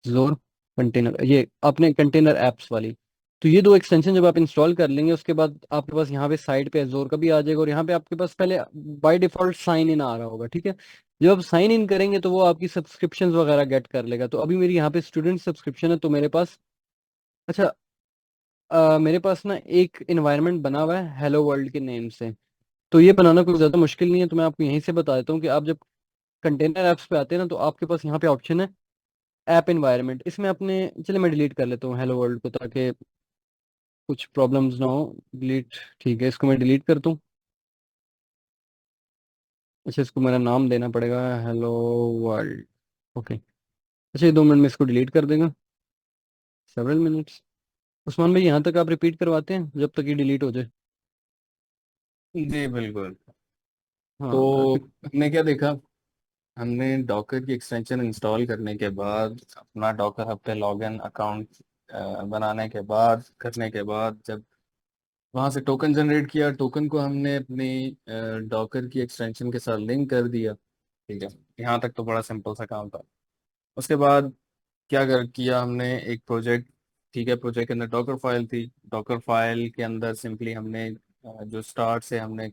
जोर कंटेनर, ये आपने कंटेनर एप्स वाली। तो ये दो एक्सटेंशन जब आप इंस्टॉल कर लेंगे उसके बाद आपके पास यहाँ पे साइड पे एज़ोर का भी आ जाएगा, और यहाँ पे आपके पास पहले बाय डिफॉल्ट साइन इन आ रहा होगा, ठीक है। जब आप साइन इन करेंगे तो वो आपकी सब्सक्रिप्शंस वगैरह गेट कर लेगा। तो अभी मेरी यहाँ पे स्टूडेंट सब्सक्रिप्शन है, तो मेरे पास, अच्छा, मेरे पास ना एक इन्वायरमेंट बना हुआ है हेलो वर्ल्ड के नेम से। तो ये बनाना कोई ज़्यादा मुश्किल नहीं है, तो मैं आपको यहीं से बता देता हूँ कि आप जब कंटेनर एप्स पे आते हैं ना, तो आपके पास यहाँ पे ऑप्शन है ऐप इन्वायरमेंट। इसमें अपने, चलिए मैं डिलीट कर लेता हूँ हेलो वर्ल्ड को ताकि कुछ प्रॉब्लम्स ना हो। डिलीट, ठीक है, इसको मैं डिलीट कर दूँ। अच्छा, इसको मेरा नाम देना पड़ेगा हेलो वर्ल्ड, ओके। अच्छा, ये 2 मिनट में इसको डिलीट कर देगा, सेवरल मिनट्स। उस्मान भाई, यहाँ तक आप रिपीट करवाते हैं जब तक ये डिलीट हो जाए। जी बिल्कुल। हाँ तो हमने क्या देखा, हमने डॉकर की एक्सटेंशन इंस्टॉल करने के बाद अपना डॉकर हब पे लॉगिन अकाउंट बनाने के बाद करने के बाद जब वहां से टोकन जनरेट किया, टोकन को हमने अपनी डॉकर की एक्सटेंशन के साथ लिंक कर दिया, ठीक है। यहाँ तक तो बड़ा सिंपल सा काम था। उसके बाद क्या कर किया हमने, एक प्रोजेक्ट, ठीक है, प्रोजेक्ट के अंदर डॉकर फाइल थी। डॉकर फाइल के अंदर सिंपली हमने जो स्टार्ट से हमने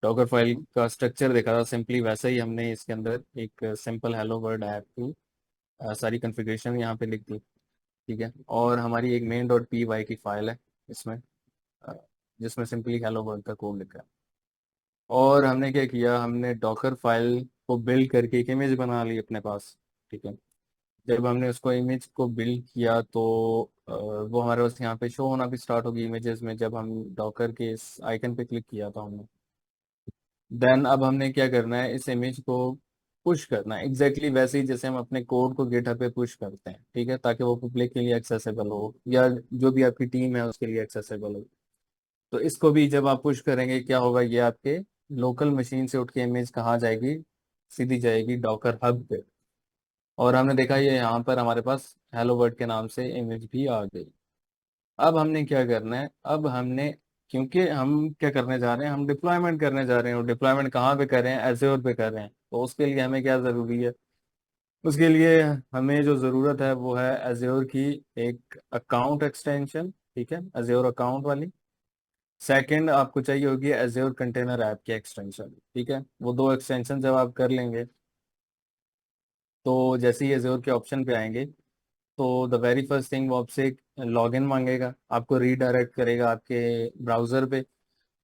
डॉकर फाइल का स्ट्रक्चर देखा था, सिंपली वैसे ही हमने इसके अंदर एक सिंपल हेलो वर्ल्ड ऐप की सारी कॉन्फ़िगरेशन यहाँ पे लिख दी, ठीक है। और हमारी एक मेन डॉट पी वाई की फाइल है इसमें, अ, जिसमें सिंपली हेलो वर्ल्ड का कोड लिखा है। और हमने क्या किया, हमने डॉकर फाइल को बिल्ड करके एक इमेज बना ली अपने पास, ठीक है। जब हमने उसको इमेज को बिल्ड किया तो वो हमारे पास यहाँ पे शो होना भी स्टार्ट होगी इमेजेस में, जब हम डॉकर के इस आइकन पे क्लिक किया था हमने। देन अब हमने क्या करना है, इस इमेज को पुश करना है एग्जैक्टली वैसे ही जैसे हम अपने कोड को गिटहब पे पुश करते हैं, ठीक है, ताकि वो पब्लिक के लिए एक्सेसिबल हो या जो भी आपकी टीम है उसके लिए एक्सेसिबल हो। तो इसको भी जब आप पुश करेंगे क्या होगा, ये आपके लोकल मशीन से उठ के इमेज कहाँ जाएगी, सीधी जाएगी डॉकर हब पे। और हमने देखा ये यहाँ पर हमारे पास हेलो वर्ल्ड के नाम से इमेज भी आ गई। अब हमने क्या करना है, अब हमने, क्योंकि हम क्या करने जा रहे हैं, हम डिप्लॉयमेंट करने जा रहे हैं, और डिप्लॉयमेंट कहाँ पे कर रहे हैं, एज़्योर पे कर रहे हैं। तो उसके लिए हमें क्या ज़रूरी है, उसके लिए हमें जो ज़रूरत है वो है एज़्योर की एक अकाउंट एक्सटेंशन, ठीक है, एज़्योर अकाउंट वाली। सेकंड आपको चाहिए होगी एज़्योर कंटेनर ऐप की एक्सटेंशन, ठीक है। वो दो एक्सटेंशन जब आप कर लेंगे तो जैसे ही एज़्योर के ऑप्शन पे आएंगे तो द वेरी फर्स्ट थिंग वो आपसे एक लॉगिन मांगेगा, आपको रीडायरेक्ट करेगा आपके ब्राउजर पे।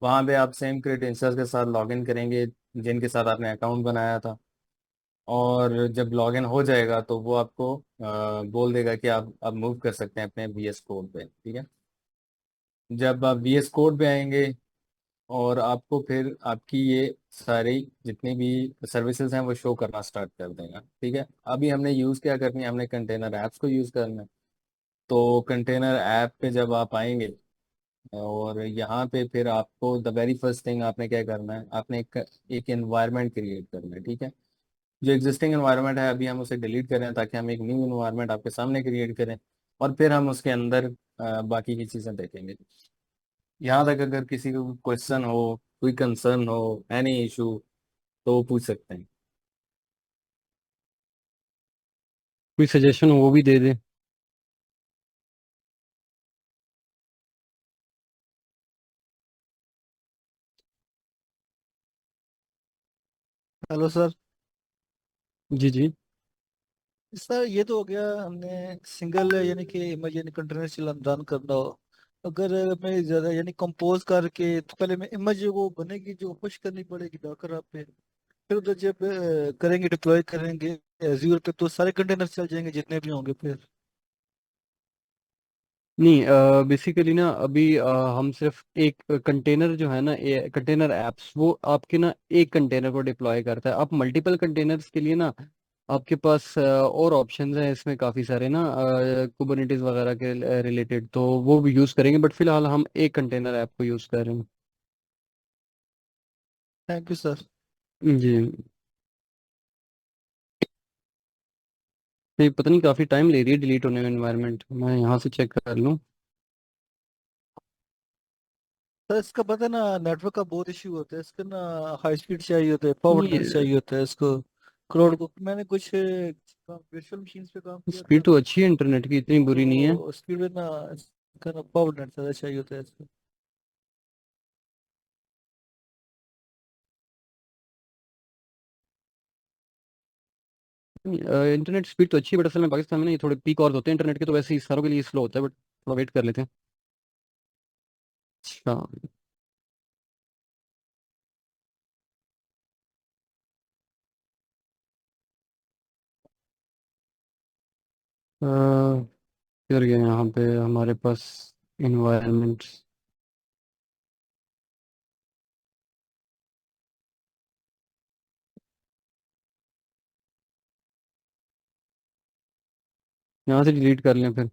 वहाँ पे आप सेम क्रेडेंशियल्स के साथ लॉगिन करेंगे जिनके साथ आपने अकाउंट बनाया था। और जब लॉगिन हो जाएगा तो वो आपको बोल देगा कि आप अब मूव कर सकते हैं अपने VS कोड पे, ठीक है। जब आप VS कोड पे आएंगे और आपको फिर आपकी ये सारी जितनी भी सर्विसेज हैं वो शो करना स्टार्ट कर देगा, ठीक है। अभी हमने यूज़ क्या करनी है, हमने कंटेनर ऐप्स को यूज़ करना है। तो कंटेनर ऐप पे जब आप आएंगे और यहाँ पे फिर आपको द वेरी फर्स्ट थिंग आपने क्या करना है, आपने एक एनवायरनमेंट क्रिएट करना है, ठीक है। जो एग्जिस्टिंग एनवायरनमेंट है अभी हम उसे डिलीट करें ताकि हम एक न्यू एनवायरनमेंट आपके सामने क्रिएट करें, और फिर हम उसके अंदर बाकी की चीज़ें देखेंगे। यहाँ तक अगर किसी को क्वेश्चन हो, कोई कंसर्न हो, एनी इशू, तो वो पूछ सकते हैं। कोई सजेशन हो वो भी दे दे। Hello sir. जी जी। सर ये तो हो गया, हमने सिंगल यानी कि इमेज यानी कंटेनर से रन करना हो। अगर मैं ज्यादा यानी कंपोज करके तो पहले मैं इमेज वो बनेगी जो पुश करनी पड़ेगी डॉकर आप पे। फिर उधर जब करेंगे डिप्लॉय करेंगे एज्यूर पे तो सारे कंटेनर चल जाएंगे जितने भी होंगे फिर। नहीं, बेसिकली ना अभी हम सिर्फ एक कंटेनर जो है ना, कंटेनर एप्स वो आपके ना एक कंटेनर को डिप्लॉय करता है। आप मल्टीपल कंटेनर्स के लिए ना आपके पास और ऑप्शंस हैं इसमें काफ़ी सारे ना, कुबरनेटिस वगैरह के रिलेटेड, तो वो भी यूज़ करेंगे, बट फिलहाल हम एक कंटेनर ऐप को यूज़ कर रहे हैं। Thank you sir. जी। ये पता नहीं काफ़ी टाइम ले रही है डिलीट होने में एनवायरनमेंट, मैं यहाँ से चेक कर लूँ। सर इसका पता है ना, नेटवर्क का बहुत इश्यू होता है इसका ना। हाई स्पीड चाहिए होता है, पावर ये डेंस चाहिए होता है इसको। क्राउड को मैंने कुछ वर्चुअल मशीन्स पे काम किया स्पीड था। तो अच्छी है इंटरनेट की, इतनी बुरी नहीं है। तो स्पीड में ना इसका ना पावर डेंस ज़्यादा चाहिए होता है इसको। इंटरनेट स्पीड तो अच्छी है, बट असल में पाकिस्तान में ना ये थोड़े पीक आवर्स होते हैं इंटरनेट के, तो वैसे ही सारों के लिए स्लो होता है, बट थोड़ा वेट कर लेते हैं। अच्छा। अ, फिर गए यहाँ पे हमारे पास इन्वायरमेंट। यहाँ से डिलीट कर लें फिर।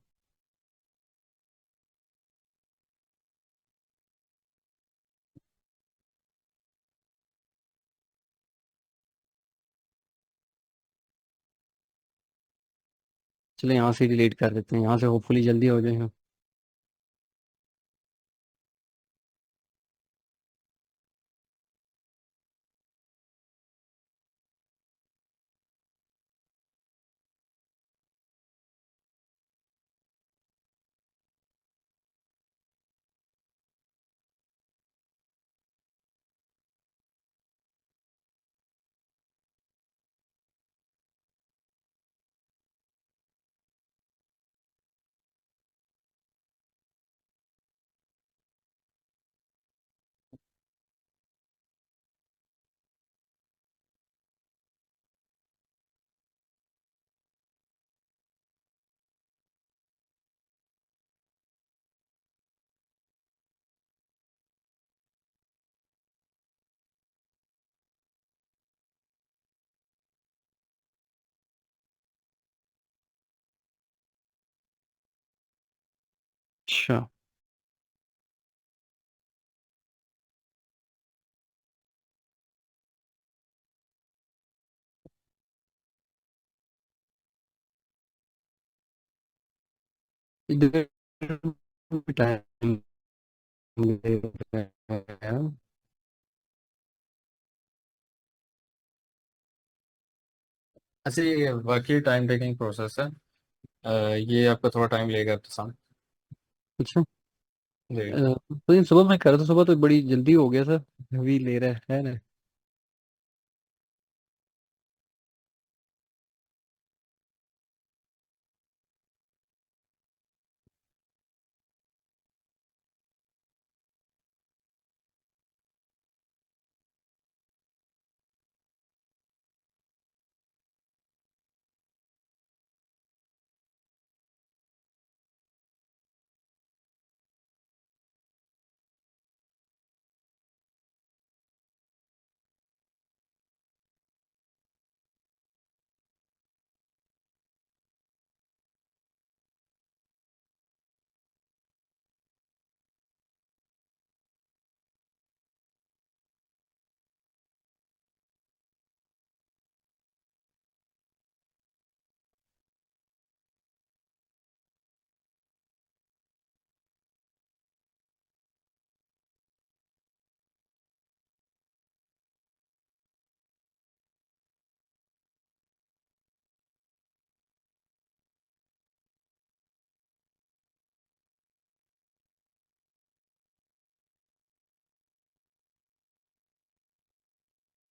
चले यहाँ से डिलीट कर देते हैं, यहाँ से होपफुली जल्दी हो जाएगा। अच्छा। इधर टाइम लगेगा। अच्छा, ये वाकई टाइम टेकिंग प्रोसेस है। ये आपको थोड़ा टाइम लेगा तो साम अच्छा। जी। तो ये सुबह मैं कर रहा था, सुबह तो बड़ी जल्दी हो गया था, अभी ले रहा है ना।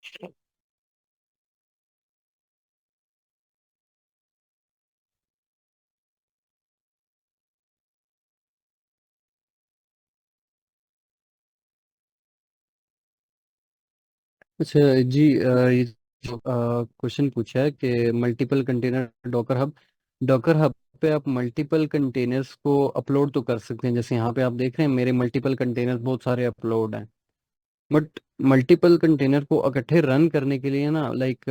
अच्छा जी, ये क्वेश्चन पूछा है कि मल्टीपल कंटेनर डॉकर हब पे आप मल्टीपल कंटेनर्स को अपलोड तो कर सकते हैं। जैसे यहाँ पे आप देख रहे हैं मेरे मल्टीपल कंटेनर्स बहुत सारे अपलोड हैं। बट मल्टीपल कंटेनर को इकट्ठे रन करने के लिए ना, लाइक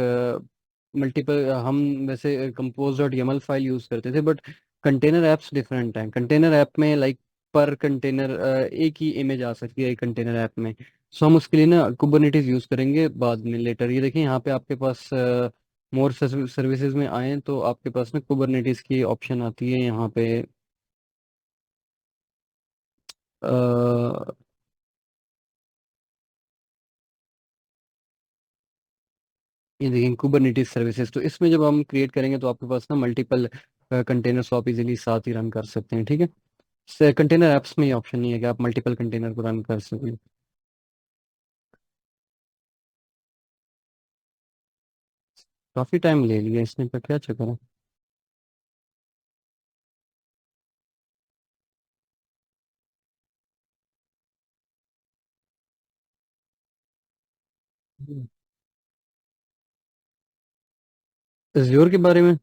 मल्टीपल, हम वैसे compose dot YAML file use करते थे, बट कंटेनर ऐप्स डिफरेंट हैं। कंटेनर ऐप में लाइक पर कंटेनर एक ही इमेज आ सकती है एक कंटेनर ऐप में। सो हम उसके लिए ना कुबरनेटिस यूज करेंगे बाद में लेटर। ये देखिए यहाँ पे आपके पास मोर सर्विसेज में आए तो आपके पास ना कुबरनेटिस की ऑप्शन आती है यहाँ पे। अ, ये देखिए कुबरनेटिस सर्विसेज, तो इसमें जब हम क्रिएट करेंगे तो आपके पास ना मल्टीपल कंटेनर्स आप इजीली साथ ही रन कर सकते हैं। ठीक है, कंटेनर ऐप्स में ये ऑप्शन नहीं है कि आप मल्टीपल कंटेनर को रन कर सकें। काफी टाइम ले लिया इसने, पर क्या चक्कर है। Azure के बारे में,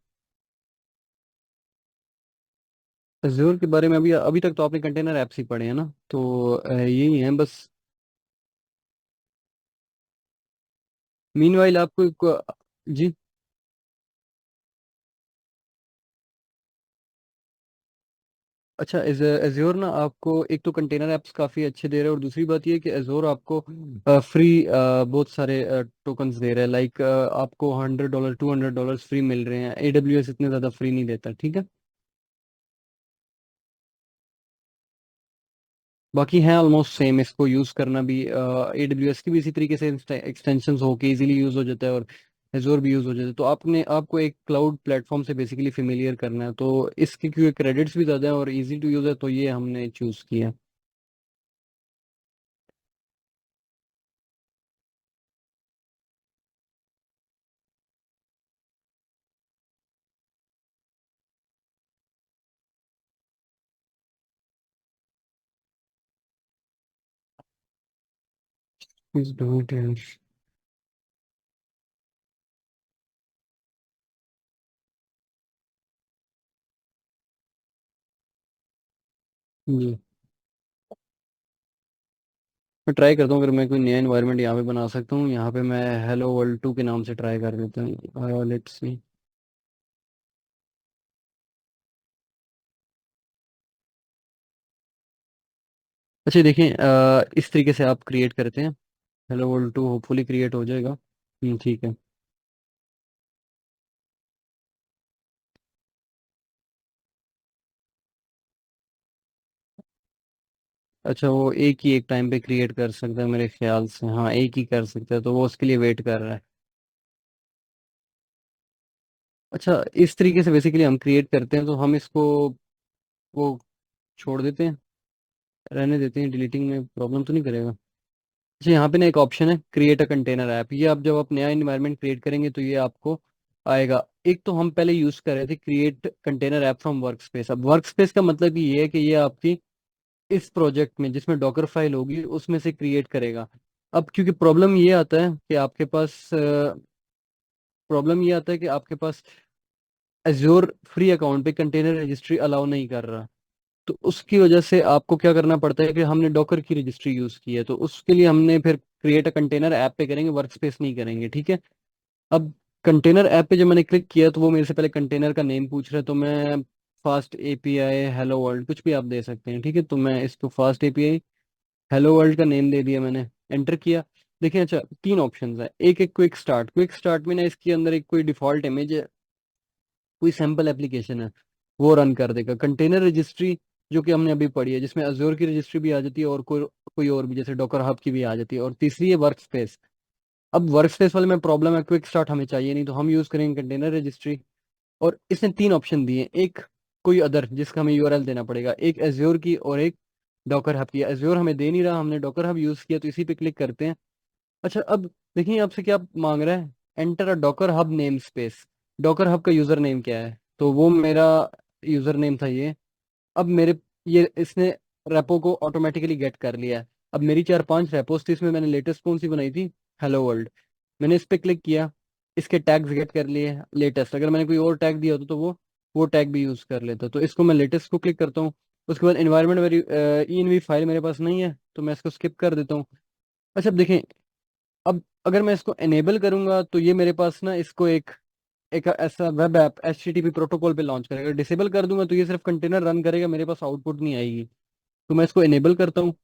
Azure के बारे में अभी अभी तक तो आपने कंटेनर ऐप्स ही पढ़े हैं ना, तो यही है बस। मीनवाइल आपको जी। अच्छा, एज्योर ना आपको एक तो कंटेनर ऐप्स काफ़ी अच्छे दे रहे हैं, और दूसरी बात ये है कि एज्योर आपको फ्री बहुत सारे टोकन्स दे रहे हैं। लाइक आपको $100 $200 फ्री मिल रहे हैं। AWS इतने ज़्यादा फ्री नहीं देता। ठीक है, बाकी है ऑलमोस्ट सेम। इसको यूज़ करना भी AWS की भी इसी तरीके से एक्सटेंशंस होके इजीली यूज़ हो जाता है, और एज्योर भी यूज़ हो जाता है। तो आपको एक क्लाउड प्लेटफॉर्म से बेसिकली फेमिलियर करना है, तो इसके क्योंकि क्रेडिट्स भी ज़्यादा है और इजी टू यूज़ है, तो ये हमने चूज़ किया। Please do it, yes. जी, मैं ट्राई करता हूँ अगर मैं कोई नया इन्वायरमेंट यहाँ पे बना सकता हूँ। यहाँ पे मैं हेलो वर्ल्ड 2 के नाम से ट्राई कर देता हूँ। Let's see. अच्छा देखिए, इस तरीके से आप क्रिएट करते हैं। हेलो वर्ल्ड 2 होपफुली क्रिएट हो जाएगा। ठीक है। अच्छा, वो एक ही एक टाइम पे क्रिएट कर सकता है मेरे ख्याल से। हाँ, एक ही कर सकता है, तो वो उसके लिए वेट कर रहा है। अच्छा, इस तरीके से बेसिकली हम क्रिएट करते हैं, तो हम इसको वो छोड़ देते हैं, रहने देते हैं। डिलीटिंग में प्रॉब्लम तो नहीं करेगा। अच्छा, यहाँ पे ना एक ऑप्शन है क्रिएट अ कंटेनर ऐप। ये आप जब आप नया इन्वायरमेंट क्रिएट करेंगे तो ये आपको आएगा। एक तो हम पहले यूज कर रहे थे create container app from work space. अब वर्क स्पेस का मतलब ये है कि ये आपकी इस प्रोजेक्ट में जिसमें डॉकर फाइल होगी उसमें से क्रिएट करेगा। अब क्योंकि प्रॉब्लम ये आता है कि आपके पास एज्योर फ्री अकाउंट पे कंटेनर रजिस्ट्री अलाउ नहीं कर रहा। तो उसकी वजह से आपको क्या करना पड़ता है कि हमने डॉकर की रजिस्ट्री यूज की है, तो उसके लिए हमने फिर क्रिएट अ कंटेनर ऐप पे करेंगे, वर्क स्पेस नहीं करेंगे। ठीक है। अब कंटेनर ऐप पे जब मैंने क्लिक किया तो वो मेरे से पहले कंटेनर का नेम पूछ रहा है, तो मैं फास्ट एपीआई हेलो वर्ल्ड कुछ भी आप दे सकते हैं। ठीक है, तो मैं इसको फास्ट एपीआई हेलो वर्ल्ड का नेम दे दिया मैंने, एंटर किया। देखिए, अच्छा, तीन ऑप्शंस है। एक एक क्विक स्टार्ट में ना इसके अंदर एक कोई डिफॉल्ट इमेज है, कोई सैम्पल एप्लीकेशन है, वो रन कर देगा। कंटेनर रजिस्ट्री जो कि हमने अभी पढ़ी है, जिसमें अज्योर की रजिस्ट्री भी आ जाती है और कोई कोई और भी, जैसे डॉकर हब की भी आ जाती है। और तीसरी है वर्क स्पेस। अब वर्क स्पेस वाले में प्रॉब्लम है, क्विक स्टार्ट हमें चाहिए नहीं, तो हम यूज करेंगे कंटेनर रजिस्ट्री। और इसने तीन ऑप्शन दिए, एक कोई अदर जिसका हमें यूआरएल देना पड़ेगा, एक एज्योर की, और एक डॉकर हब की। एज्योर हमें दे नहीं रहा, हमने डॉकर हब यूज किया, तो इसी पे क्लिक करते हैं। अच्छा अब देखिए आपसे क्या मांग रहा है, enter a Docker hub name space. Docker hub का यूजर नेम क्या है, तो वो मेरा यूजर नेम था ये। अब मेरे ये इसने रेपो को ऑटोमेटिकली गेट कर लिया है। अब मेरी 4-5 रेपोस थी, इसमें मैंने लेटेस्ट कौन सी बनाई थी, हेलो वर्ल्ड। मैंने इस पे क्लिक किया, इसके टैग्स गेट कर लिए लेटेस्ट। अगर मैंने कोई और टैग दिया होता तो वो टैग भी यूज कर लेता। तो इसको मैं लेटेस्ट को क्लिक करता हूँ। उसके बाद इन्वायरमेंट वेरी ENV फाइल मेरे पास नहीं है, तो मैं इसको स्किप कर देता हूँ। अच्छा अब देखें, अब अगर मैं इसको एनेबल करूंगा तो ये मेरे पास ना इसको एक एक ऐसा वेब ऐप HTTP प्रोटोकॉल पे लॉन्च करेगा। डिसेबल कर दूंगा तो ये सिर्फ कंटेनर रन करेगा, मेरे पास आउटपुट नहीं आएगी। तो मैं इसको इनेबल करता हूँ।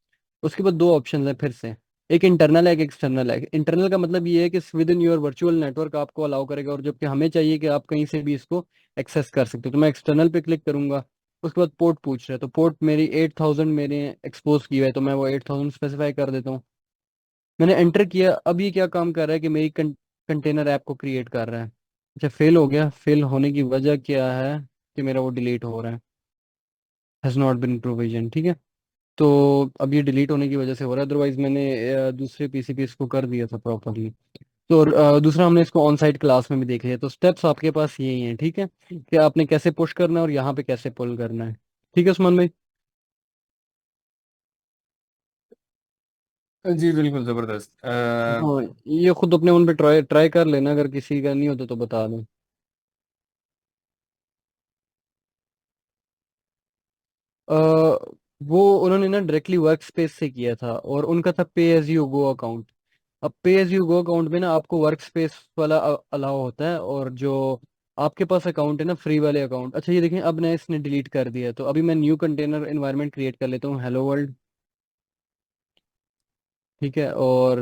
उसके बाद दो ऑप्शन है फिर से, एक इंटरनल है एक एक्सटर्नल है। इंटरनल का मतलब ये है कि with in your virtual network आपको अलाउ करेगा, और जबकि हमें चाहिए कि आप कहीं से भी इसको एक्सेस कर सकते हो। तो मैं एक्सटर्नल पे क्लिक करूंगा। उसके बाद पोर्ट पूछ रहा है, तो पोर्ट मेरी 8000 मेरे एक्सपोज की हुआ है, तो मैं वो 8000 स्पेसिफाई कर देता हूँ। मैंने एंटर किया। अब ये क्या काम कर रहा है कि मेरी कंटेनर ऐप को क्रिएट कर रहा है। अच्छा फेल हो गया। फेल होने की वजह क्या है कि मेरा वो डिलीट हो रहा है, हैज नॉट बिन प्रोविजन, ठीक है। तो अब ये डिलीट होने की वजह से हो रहा है, अदरवाइज मैंने दूसरे पीसी पे इसको कर दिया था प्रॉपरली। तो दूसरा हमने इसको ऑन साइट क्लास में भी देख लिया। तो स्टेप्स आपके पास यही हैं, ठीक है, कि आपने कैसे पुश करना है और यहाँ पे कैसे पुल करना है। ठीक है उस्मान भाई। जी बिल्कुल ज़बरदस्त। हाँ, ये खुद अपने उन पे ट्राई ट्राई कर लेना, अगर किसी का नहीं होता तो बता दो। अ, वो उन्होंने ना डायरेक्टली वर्क स्पेस से किया था, और उनका था पे एज यू गो अकाउंट। अब पे एज यू गो अकाउंट में ना आपको वर्क स्पेस वाला अलाउ होता है, और जो आपके पास अकाउंट है ना फ्री वाले अकाउंट। अच्छा ये देखें, अब ना इसने डिलीट कर दिया है, तो अभी मैं न्यू कंटेनर एनवायरनमेंट क्रिएट कर लेता हूँ, हेलो वर्ल्ड। ठीक है, और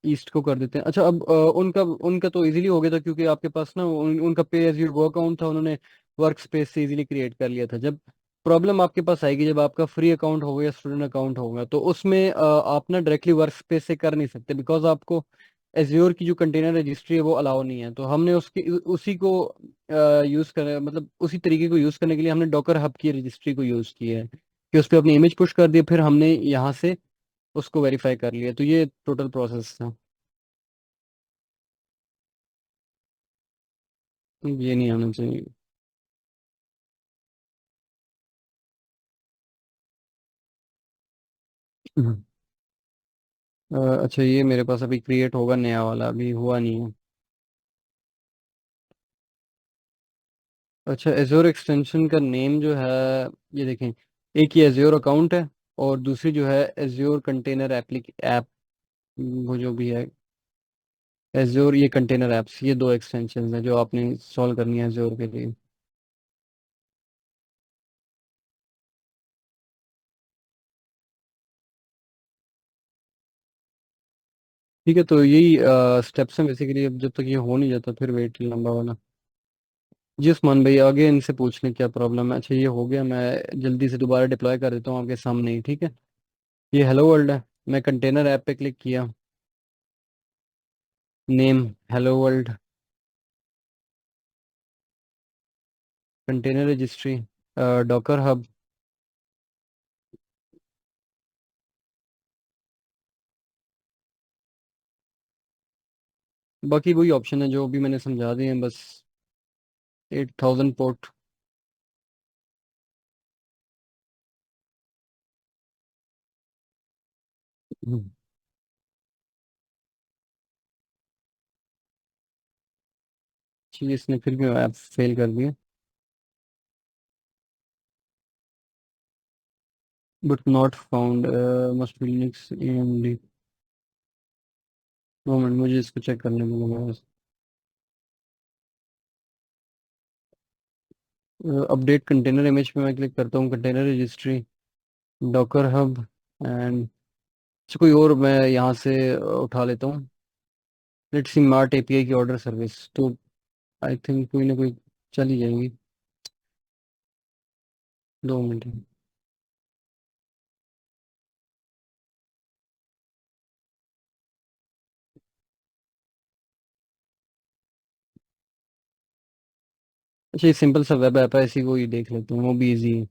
ईस्ट को कर देते हैं। अच्छा अब उनका उनका तो इजीली हो गया था, क्योंकि आपके पास ना उनका पे एज यू गो अकाउंट था, उन्होंने वर्क स्पेस से इजीली क्रिएट कर लिया था। जब प्रॉब्लम आपके पास आएगी, जब आपका फ्री अकाउंट होगा या स्टूडेंट अकाउंट होगा, तो उसमें आप ना डायरेक्टली वर्क स्पेस से कर नहीं सकते, बिकॉज आपको एज्योर की जो कंटेनर रजिस्ट्री है वो अलाउ नहीं है। तो हमने उसकी उसी को यूज कर मतलब उसी तरीके को यूज करने के लिए हमने डॉकर हब की रजिस्ट्री को यूज किया है, कि उस पर अपनी इमेज पुश कर दी, फिर हमने यहाँ से उसको वेरीफाई कर लिया। तो ये टोटल प्रोसेस था, ये नहीं आना चाहिए। हम्म। अच्छा ये मेरे पास अभी क्रिएट होगा नया वाला, अभी हुआ नहीं है। अच्छा एज्योर एक्सटेंशन का नेम जो है, ये देखें, एक ही एज्योर अकाउंट है, और दूसरी जो है एज्योर कंटेनर एप्लिक ऐप, वो जो भी है एज्योर ये कंटेनर एप्स, ये दो एक्सटेंशन हैं जो आपने इंस्टॉल करनी है एज्योर के लिए। ठीक है, तो यही स्टेप्स हैं बेसिकली। अब जब तक ये हो नहीं जाता फिर वेट लंबा वाला। जी उस्मान भाई, आगे इनसे पूछ लें क्या प्रॉब्लम है। अच्छा ये हो गया, मैं जल्दी से दोबारा डिप्लॉय कर देता हूँ आपके सामने ही, ठीक है। ये हेलो वर्ल्ड है, मैं कंटेनर ऐप पे क्लिक किया, name hello world, container registry, Docker hub. बाकी वही ऑप्शन है जो भी मैंने समझा दिए हैं बस। 8000 पोर्ट। ठीक, इसने फिर भी ऐप फेल कर दिया, but not found, must be Linux AMD। Moment, मुझे इसको चेक करने में। अपडेट कंटेनर इमेज पे मैं क्लिक करता हूँ, container registry, Docker hub, and कोई और मैं यहाँ से उठा लेता हूँ। लेट्स सी मार्ट API की ऑर्डर सर्विस, तो आई थिंक कोई ना कोई चल ही जाएंगी। 2 मिनट। अच्छा ये सिंपल सा वेब ऐप है, इसी को ही देख लेते हैं, वो भी इजी है।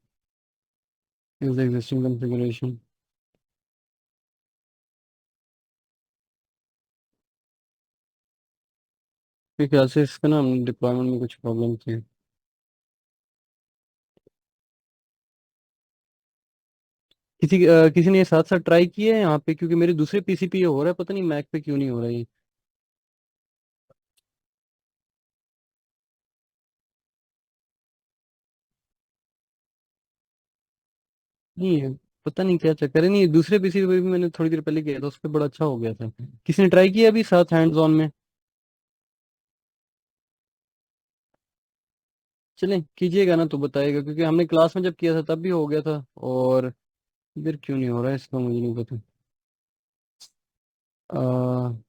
Use existing configuration. मेरे ख्याल से इसका ना डिप्लॉयमेंट में कुछ प्रॉब्लम थी। किसी ने ये साथ साथ ट्राई किया है यहाँ पे, क्योंकि मेरे दूसरे पीसी पे ये हो रहा है, पता नहीं मैक पे क्यों नहीं हो रहा है ये। नहीं है, पता नहीं क्या चक्कर है। नहीं, दूसरे पीसी पे भी मैंने थोड़ी देर पहले किया था, उस पर बड़ा अच्छा हो गया था। किसी ने ट्राई किया अभी साथ हैंड्स ऑन में? चलें, कीजिएगा ना तो बताइएगा, क्योंकि हमने क्लास में जब किया था तब भी हो गया था, और इधर क्यों नहीं हो रहा है इसका मुझे नहीं पता।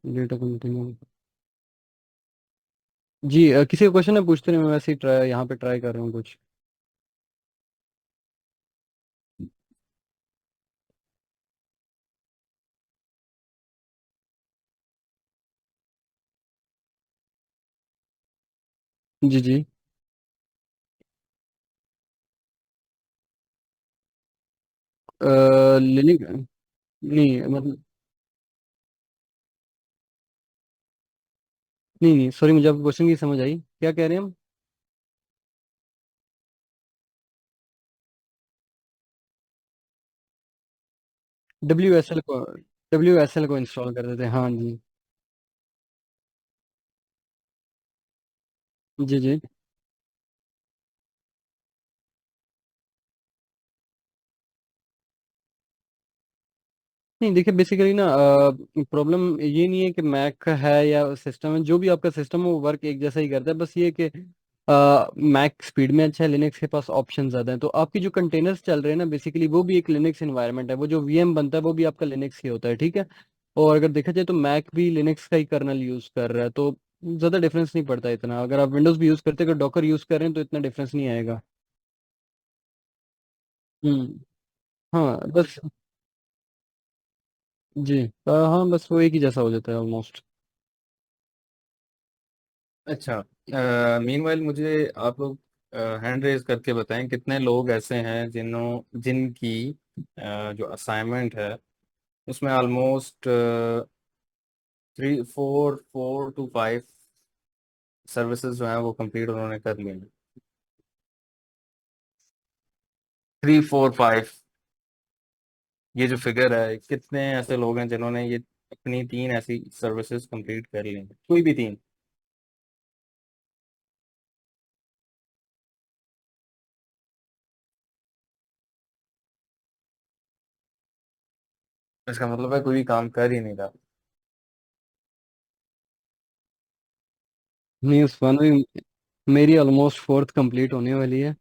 Data continue. जी, किसी का क्वेश्चन है पूछते नहीं, मैं वैसे ही ट्राई यहाँ पे ट्राई कर रहा हूँ कुछ। जी जी। लिनिक, नहीं मतलब, नहीं नहीं सॉरी, मुझे आपके क्वेश्चन की समझ आई, क्या कह रहे हैं हम? डब्ल्यू एस एल को इंस्टॉल कर देते हैं, हाँ जी। जी जी। नहीं देखिए, बेसिकली ना प्रॉब्लम ये नहीं है कि मैक है या सिस्टम है, जो भी आपका सिस्टम है वो वर्क एक जैसा ही करता है, बस ये कि मैक स्पीड में अच्छा है, लिनक्स के पास ऑप्शन ज़्यादा है। तो आपकी जो कंटेनर्स चल रहे हैं ना, बेसिकली वो भी एक लिनक्स इन्वायरमेंट है, वो जो वीएम बनता है वो भी आपका लिनक्स ही होता है, ठीक है। और अगर देखा जाए तो मैक भी लिनक्स का ही कर्नल यूज़ कर रहा है, तो ज़्यादा डिफरेंस नहीं पड़ता इतना। अगर आप विंडोज़ भी यूज़ करते हैं, अगर डॉकर यूज़ कर रहे हैं तो इतना डिफरेंस नहीं आएगा। हम्म। हाँ बस। जी, हाँ बस वो एक ही जैसा हो जाता है ऑलमोस्ट। अच्छा, मीनवाइल मुझे आप लोग हैंड रेज करके बताएं कितने लोग ऐसे हैं जिनकी जो असाइनमेंट है उसमें ऑलमोस्ट 4 to 5 सर्विसेज जो हैं वो कंप्लीट उन्होंने कर ली हैं। 3 4 5, ये जो फिगर है, कितने ऐसे लोग हैं जिन्होंने ये अपनी 3 ऐसी सर्विसेज कंप्लीट कर ली हैं, कोई भी 3। इसका मतलब है कोई भी काम कर ही नहीं रहा। नहीं, उस वन भी मेरी ऑलमोस्ट फोर्थ कंप्लीट होने वाली है।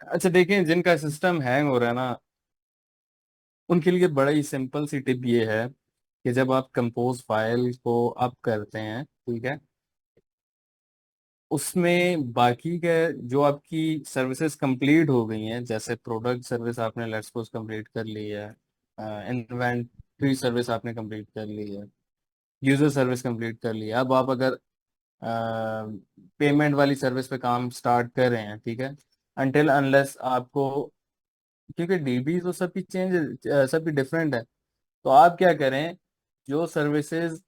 अच्छा देखें, जिनका सिस्टम हैंग हो रहा है ना, उनके लिए बड़ा ही सिंपल सी टिप ये है कि जब आप कंपोज फाइल को अप करते हैं, ठीक है, उसमें बाकी के जो आपकी सर्विसेज कंप्लीट हो गई हैं, जैसे प्रोडक्ट सर्विस आपने लेट्स सपोज कंप्लीट कर ली है, इन्वेंट्री सर्विस आपने कंप्लीट कर ली है, यूजर सर्विस कंप्लीट कर ली है, अब आप अगर पेमेंट वाली सर्विस पे काम स्टार्ट कर रहे हैं, ठीक है, अनटिल अनलेस आपको, क्योंकि डीबी तो सबकी सबकी डिफरेंट है, तो आप क्या करें, जो सर्विसेज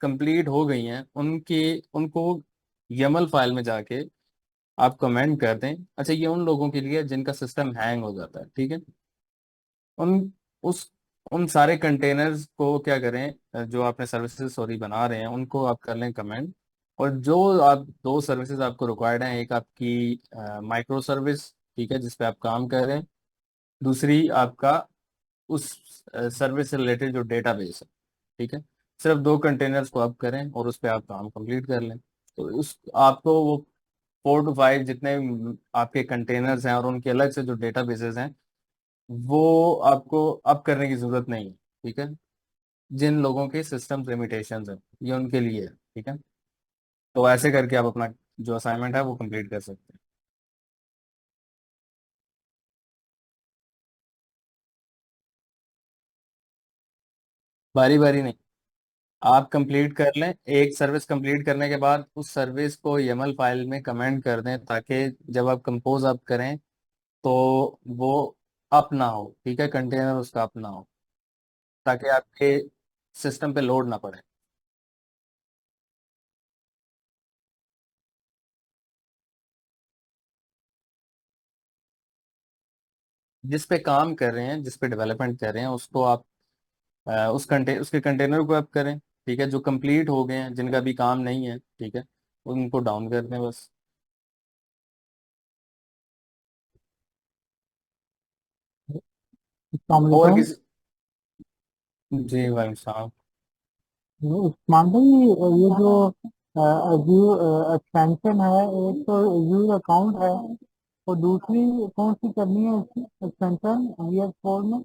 कंप्लीट हो गई हैं उनके उनको यमल फाइल में जाके आप कमेंट कर दें। अच्छा, ये उन लोगों के लिए जिनका सिस्टम हैंग हो जाता है, ठीक है, उन उस उन सारे कंटेनर्स को क्या करें, जो आपने सर्विसेज सॉरी बना रहे हैं उनको आप कर लें कमेंट। और जो आप 2 सर्विसेज आपको रिक्वायर्ड हैं, एक आपकी माइक्रो सर्विस, ठीक है, जिस पे आप काम कर रहे हैं, दूसरी आपका उस सर्विस से रिलेटेड जो डेटाबेस है, ठीक है, सिर्फ 2 कंटेनर्स को आप करें और उस पर आप काम कंप्लीट कर लें। तो उस आपको वो 4 to 5 जितने आपके कंटेनर्स हैं और उनके अलग से जो डेटाबेसेस हैं, वो आपको अप करने की जरूरत नहीं है, ठीक है। जिन लोगों के सिस्टम लिमिटेशंस हैं, ये उनके लिए है, ठीक है। तो ऐसे करके आप अपना जो असाइनमेंट है वो कंप्लीट कर सकते हैं। बारी बारी नहीं, आप कंप्लीट कर लें, एक सर्विस कंप्लीट करने के बाद उस सर्विस को YAML फाइल में कमेंट कर दें, ताकि जब आप कंपोज अप करें तो वो अपना हो, ठीक है, कंटेनर उसका अपना हो, ताकि आपके सिस्टम पे लोड ना पड़े। जिस पे काम कर रहे हैं, जिस पे डेवलपमेंट कर रहे हैं, उसको आप उसके कंटेनर को आप करें, ठीक है। जो कंप्लीट हो गए हैं, जिनका भी काम नहीं है, ठीक है, उनको डाउन कर दें बस। अस्सलाम और वालेकुम। किसी। जी भाई साहब। उस्मान भाई, ये जो अजीब एक्सटेंशन है, एक तो यूज अकाउंट है और दूसरी कौन सी करनी है एक्सटेंशन वीएस कोड में?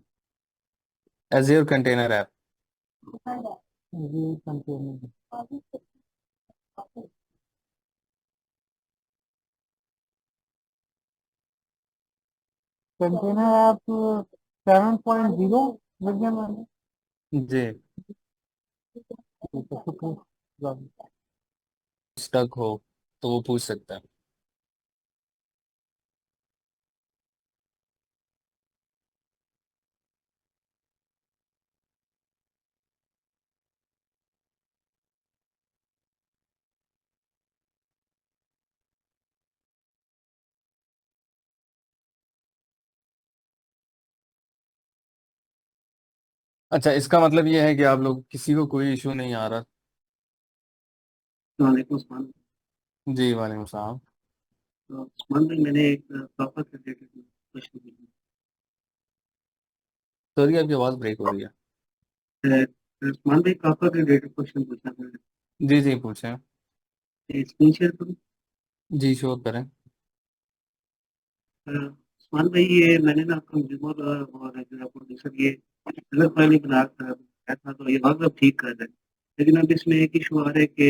Azure container app. जी कंटेनर कंटेनर ऐप 7.0 वर्जन में। जी। ठीक है, शुक्रिया। स्टक हो तो वो पूछ सकता है। अच्छा, इसका मतलब ये है कि आप लोग किसी को कोई इशू नहीं आ रहा। वालेकुम अस्सलाम। जी वालेकुम सलाम। उस्मान भाई, मैंने एक प्रॉपर क्रिकेट क्वेश्चन पूछना सॉरी, आपकी आवाज़ ब्रेक हो रही है। है। उस्मान भाई, प्रॉपर क्रिकेट क्वेश्चन पूछना था। जी जी पूछें। स्क्रीन शेयर करूँ? जी शोर करें। उस्मान भाई, ये मैंने ना कंज्यूमर और जो है प्रोड्यूसर, ये अलग फाइल बनाया था, तो ये वक्त अब ठीक कर रहे हैं। लेकिन अब इसमें एक इशू आ रहा है कि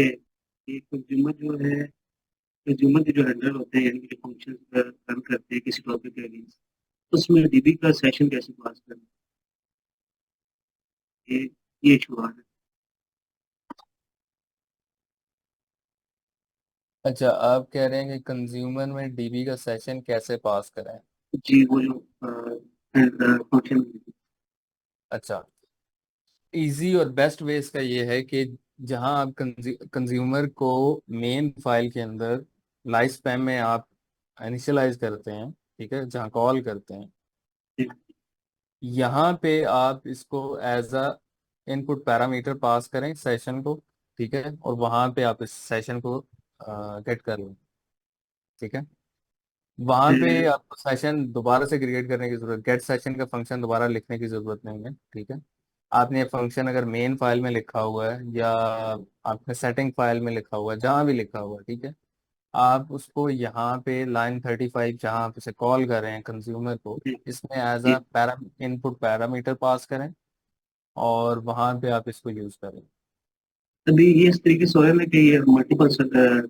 ये कंज्यूमर जो है, कंज्यूमर के जो हैंडल होते हैं, यानी कि जो फंक्शन रन करते हैं किसी टॉपिक के अगेंस्ट, उसमें डीबी का सेशन कैसे पास करना है, ये इशू आ रहा है। अच्छा, आप कह रहे हैं कि कंज्यूमर में डीबी का सेशन कैसे पास करें। जी, वो जो फंक्शन। अच्छा, इजी और बेस्ट वे इसका ये है कि जहां आप कंज्यूमर को मेन फाइल के अंदर लाइफ स्पैम में आप इनिशियलाइज करते हैं, ठीक है, जहां कॉल करते हैं, यहाँ पे आप इसको as a input parameter pass करें सेशन को, ठीक है, और वहां पे आप इस सेशन को गेट कर लें, ठीक है। वहां पे आपको सेशन दोबारा से क्रिएट करने की जरूरत, गेट सेशन का फंक्शन दोबारा लिखने की जरूरत नहीं है, ठीक है। आपने फंक्शन अगर मेन फाइल में लिखा हुआ है या आपने सेटिंग फाइल में लिखा हुआ है, जहां भी लिखा हुआ है, ठीक है, आप उसको यहाँ पे लाइन 35 जहां आप इसे कॉल कर रहे हैं कंज्यूमर को, इसमें as a para input parameter pass करें और वहां पे आप इसको यूज करें। अभी ये इस तरीके से हो रहा है ना कि ये मल्टीपल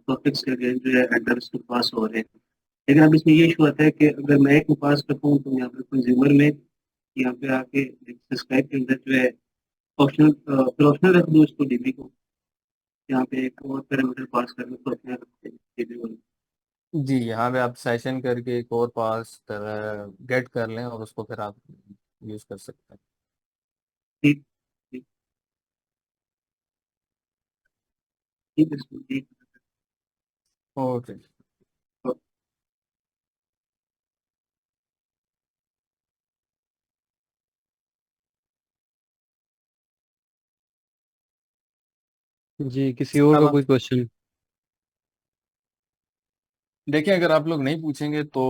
टॉपिक्स के अगेंस्ट जो है एड्रेस के पास हो रहे हैं। लेकिन अब इसमें ये इशू आता है कि अगर मैं एक को पास करता हूँ तो यहाँ पे कंज्यूमर में, यहाँ पे आके सब्सक्राइब के अंदर जो है ऑप्शनल प्रोफेशनल रख दूँ उसको डीबी को, यहाँ पे एक और पैरामीटर पास करना प्रोफेशनल डीबी को। जी, यहाँ पे आप सेशन करके एक और पास गेट कर लें और उसको फिर आप यूज कर सकते हैं। ठीक ठीक ठीक है, ठीक ओके। है। जी, किसी इसके और का अलावा कोई क्वेश्चन? देखिए, अगर आप लोग नहीं पूछेंगे तो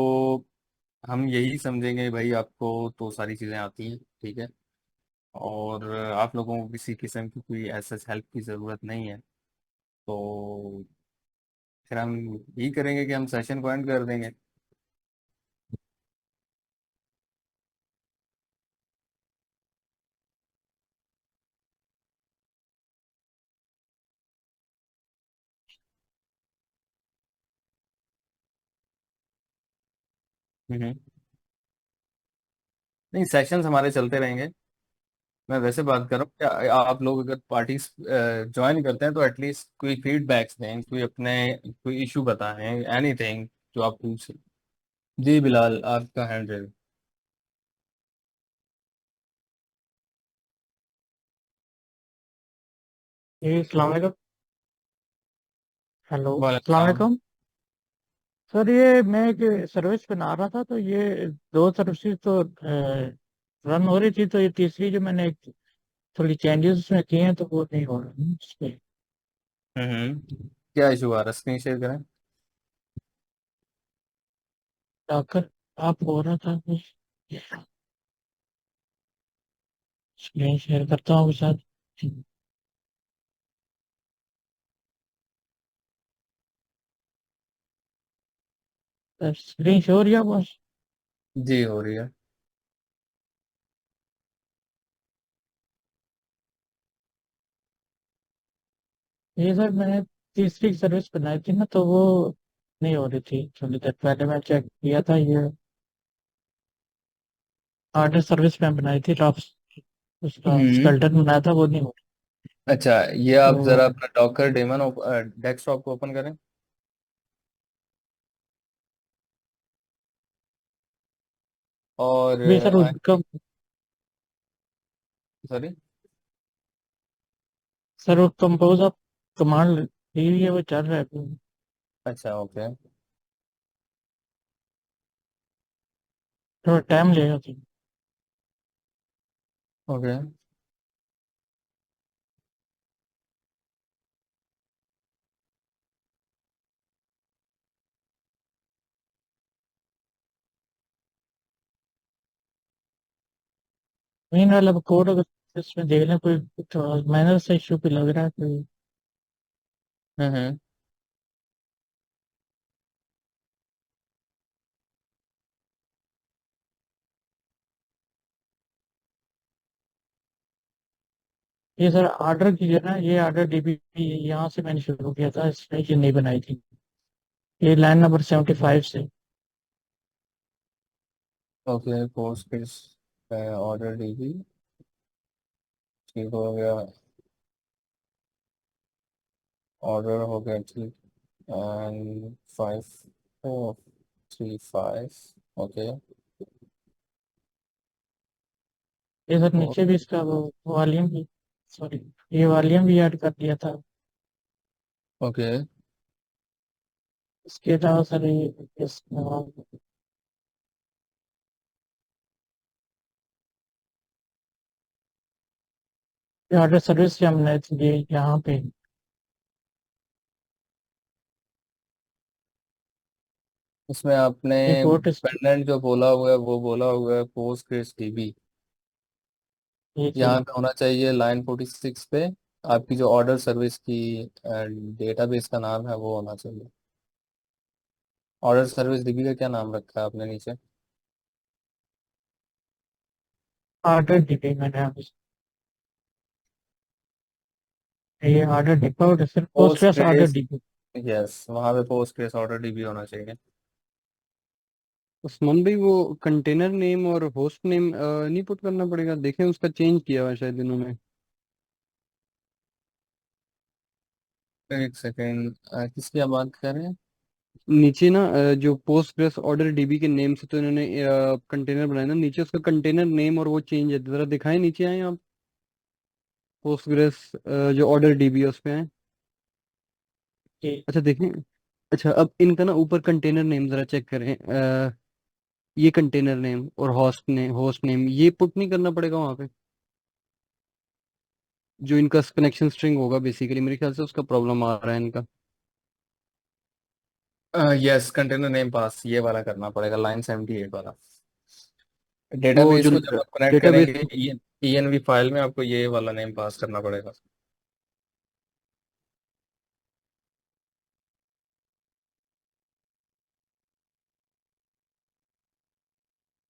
हम यही समझेंगे भाई आपको तो सारी चीज़ें आती हैं, ठीक है, और आप लोगों को किसी किस्म की कोई ऐसा हेल्प की ज़रूरत नहीं है, तो फिर हम यही करेंगे कि हम सेशन को एंड कर देंगे। हम्म। नहीं, सेशंस हमारे चलते रहेंगे। मैं वैसे बात कर रहा हूँ कि आप लोग अगर पार्टी ज्वाइन करते हैं तो एटलीस्ट कोई फीडबैक्स दें, कोई अपने कोई इशू बताएं, एनीथिंग जो आप पूछ। जी बिलाल, आपका हैंड रेज। जी अस्सलाम वालेकुम। हेलो अस्सलाम वालेकुम। वालेकुम। सर ये मैं एक सर्विस बना रहा था, तो ये दो सर्विसेज तो रन हो रही थी, तो ये तीसरी जो मैंने थोड़ी चेंजेस उसमें किए हैं तो वो नहीं हो रहा है उस पे। क्या इशू आ रहा है, स्क्रीन शेयर करें। आकर आप हो रहा था कुछ। स्क्रीन शेयर करता हूँ आपके साथ। स्क्रीन शो हो रही है बस। जी हो रही है। ये सर मैंने तीसरी सर्विस बनाई थी ना, तो वो नहीं हो रही थी। थोड़ी देर पहले मैं चेक किया था, ये ऑर्डर सर्विस में बनाई थी टॉप, उसका हम्म। स्केलेटन बनाया था, वो नहीं हो अच्छा, ये रहा। आप जरा तो अपना डॉकर डेमन डेस्कटॉप को ओपन करें। और भी सर उसका, सॉरी। सर वो कंपोज आप कमांड दी हुई है, वो चल रहा है अभी। अच्छा, ओके। थोड़ा टाइम लेगा तो। ओके। मेन वाला कोड अगर इसमें देख लें, कोई माइनर सा इशू भी लग रहा है कोई। हम्म। ये सर ऑर्डर की है ना, ये ऑर्डर डीबी यहाँ से मैंने शुरू किया था, इसमें ये नहीं बनाई थी। ये लाइन नंबर 75 से। ओके, पोस्ट किस ऑर्डर डीबी ठीक हो गया। ऑर्डर हो गया ठीक। एंड 5435। ओके। ये सर नीचे भी इसका वो वॉल्यूम भी, सॉरी, ये वॉल्यूम भी ऐड कर दिया था। ओके। इसके अलावा सर ये ऑर्डर सर्विस से हमने ये यहाँ पे इसमें आपने रिपोर्ट, डिपेंडेंट जो बोला हुआ है वो बोला हुआ है पोस्ट ग्रेस डीबी। ये यहाँ चीज। पे होना चाहिए लाइन 46 पे। आपकी जो ऑर्डर सर्विस की डेटाबेस का नाम है वो होना चाहिए। ऑर्डर सर्विस डीबी का क्या नाम रखा है आपने नीचे। ऑर्डर डिटे मैंने ये ऑर्डर डिपो और फिर post Postgres order grace. Depot. Yes, वहाँ पे पोस्ट ग्रेस ऑर्डर डीबी होना चाहिए। उस्मान भाई वो कंटेनर नेम और होस्ट नेम नहीं पुट करना पड़ेगा? देखें उसका चेंज किया हुआ है शायद इन्होंने। एक सेकेंड, किसकी आप बात कर रहे हैं। नीचे ना जो पोस्टग्रेस ऑर्डर डीबी के नेम से तो इन्होंने कंटेनर बनाया ना, नीचे उसका कंटेनर नेम और वो चेंज है, जरा दिखाएं, नीचे आए आप। पोस्टग्रेस जो ऑर्डर डीबी है उस पे आए। कि अच्छा देखें। अच्छा अब इनका ना ऊपर कंटेनर नेम जरा चेक करें। ये कंटेनर नेम और होस्ट नेम ये पुट नहीं करना पड़ेगा वहाँ पे? जो इनका कनेक्शन स्ट्रिंग होगा बेसिकली, मेरे ख्याल से उसका प्रॉब्लम आ रहा है इनका। यस, कंटेनर नेम पास ये वाला करना पड़ेगा, लाइन 78 वाला। वो डेटाबेस जो को जब आप कनेक्ट डेटाबेस। करेंगे ENV फाइल में आपको ये वाला नेम पास करना पड़ेगा।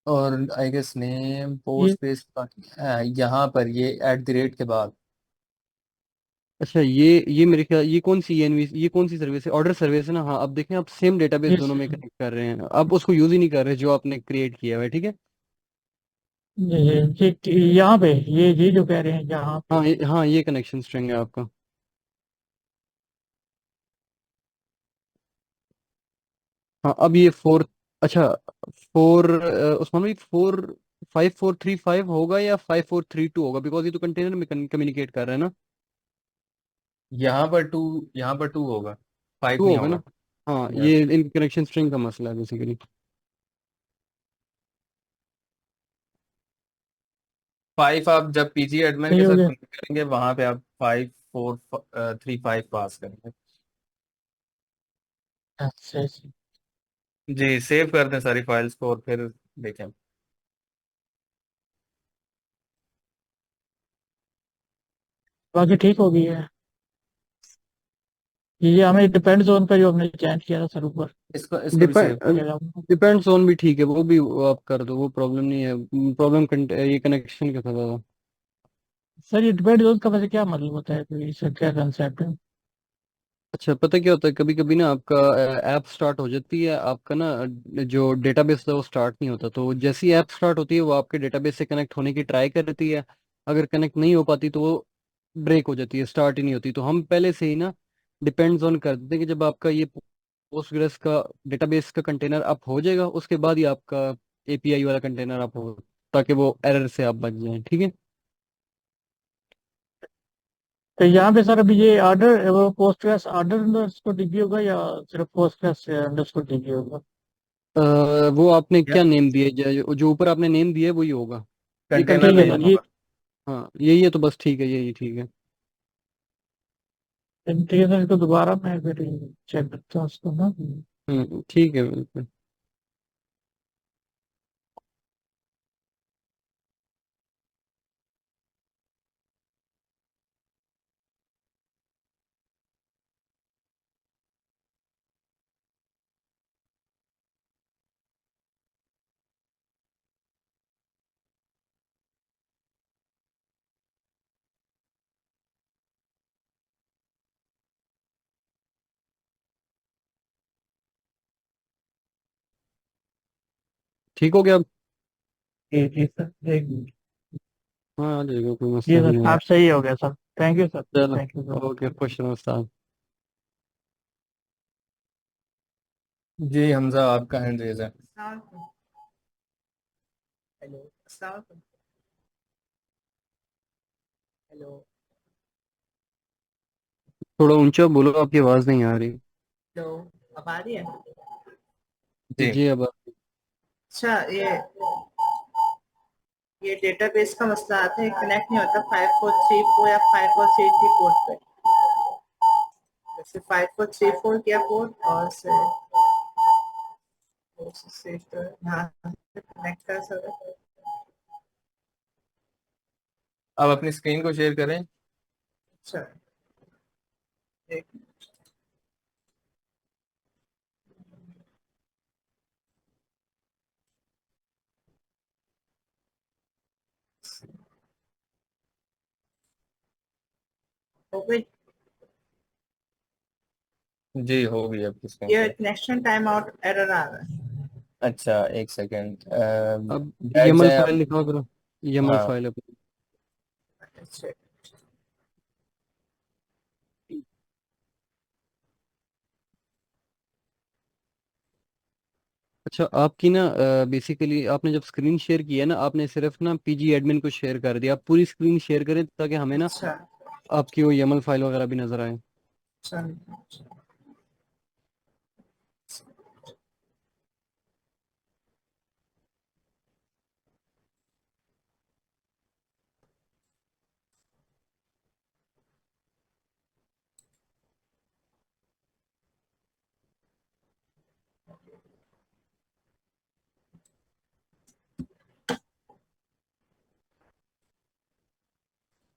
और आई गेस नेम ये पोस्ट पेज यहाँ पर ये @ के बाद। अच्छा ये मेरे ख्याल ये कौन सी एनवी, ये कौन सी सर्विस है? ऑर्डर सर्विस है ना? हाँ अब देखें आप सेम डेटाबेस ये दोनों में कनेक्ट कर रहे हैं, आप उसको यूज ही नहीं कर रहे जो आपने क्रिएट किया हुआ है, ठीक है। यहाँ पे ये जो कह रहे हैं यहाँ पे। हाँ ये कनेक्शन स्ट्रिंग है आपका। हाँ अब ये फोर। अच्छा फोर, उस्मान भाई 5435 होगा या 5432 होगा? बिकॉज ये तो कंटेनर में कम्युनिकेट कर रहा है ना। यहाँ पर टू होगा, फाइव टू नहीं होगा ना? होगा। हाँ, ये यस। इन कनेक्शन स्ट्रिंग का मसला है बेसिकली। 5 आप जब पीजी एडमिन सही के हो साथ गया। कनेक्ट करेंगे वहां पे आप 5 4 3 5 पास करेंगे। अच्छा अच्छा। जी सेव कर दें सारी फाइल्स को और फिर देखें। बाकी ठीक हो गई है। ये हमें डिपेंड जोन पे जो हमने चेंज किया था सर ऊपर। इसको भी सेव डिपेंड डिपेंड्स ऑन भी ठीक है, वो भी वो आप कर दो, वो प्रॉब्लम नहीं है। प्रॉब्लम ये कनेक्शन का था ज़्यादा। सर ये डिपेंड जोन का वैसे क्या मतलब होता है, कोई इसका क्या कंसेप्ट है? अच्छा, पता क्या होता है, कभी कभी ना आपका ऐप स्टार्ट हो जाती है, आपका ना जो डेटाबेस है वो स्टार्ट नहीं होता, तो जैसी ऐप स्टार्ट होती है वो आपके डेटाबेस से कनेक्ट होने की ट्राई करती है। अगर कनेक्ट नहीं हो पाती तो वो ब्रेक हो जाती है, स्टार्ट ही नहीं होती। तो हम पहले से ही ना डिपेंड्स ऑन कर देते हैं कि जब आपका ये पोस्टग्रेस का डेटाबेस का कंटेनर अप हो जाएगा उसके बाद ही आपका एपीआई वाला कंटेनर अप हो, ताकि वो एरर से आप बच जाएं। ठीक है। तो यहाँ पे सर अभी ये ऑर्डर वो पोस्टग्रेस ऑर्डर अंडरस्कोर डीबी होगा या सिर्फ पोस्टग्रेस अंडरस्कोर डीबी होगा? अ, वो आपने या क्या नेम दिए, जो ऊपर आपने नेम दिए वही होगा। ये कंटेनर ठीक है कंटेनर, सर नेम ये। होगा। हाँ यही है, तो बस ठीक है, यही ठीक है। ठीक है सर, इसको दोबारा मैं फिर चेक करता हूँ उसको ना। ठीक है, बिल्कुल। ठीक हो गया अब? जी सर एक मिनट। हाँ आ जाएगा, कोई जी मसला नहीं सर है। आप सही हो गया सर। Thank you sir. चलो, थैंक यू सर। ओके, खुश रहो उस्ताद। जी हमजा आपका हैंड रेज है। हेलो अस्सलाम वालेकुम। हेलो। थोड़ा ऊंचा बोलो, आपकी आवाज़ नहीं आ रही। हेलो। अब आ रही है? जी जी अब अच्छा ये डेटाबेस का मसला आता है, कनेक्ट नहीं होता 5434 या 5433 पोर्ट पे। जैसे 5434 किया पोर्ट और से तो यहाँ से कनेक्ट कर सकते। आप अपनी स्क्रीन को शेयर करें। अच्छा एक हो गई। जी हो गई आपकी स्क्रीन ये share. Connection time out error आ रहा है। अच्छा एक सेकेंड। अब बैठ यमल जाए आप। फाइल लिखा करो, यमल हाँ फाइल अपनी। अच्छा अच्छा, आपकी ना बेसिकली आपने जब स्क्रीन शेयर किया ना, आपने सिर्फ ना पीजी एडमिन को शेयर कर दिया। आप पूरी स्क्रीन शेयर करें ताकि हमें ना अच्छा आपकी वो यमल फाइल वगैरह भी नजर आए। अच्छा।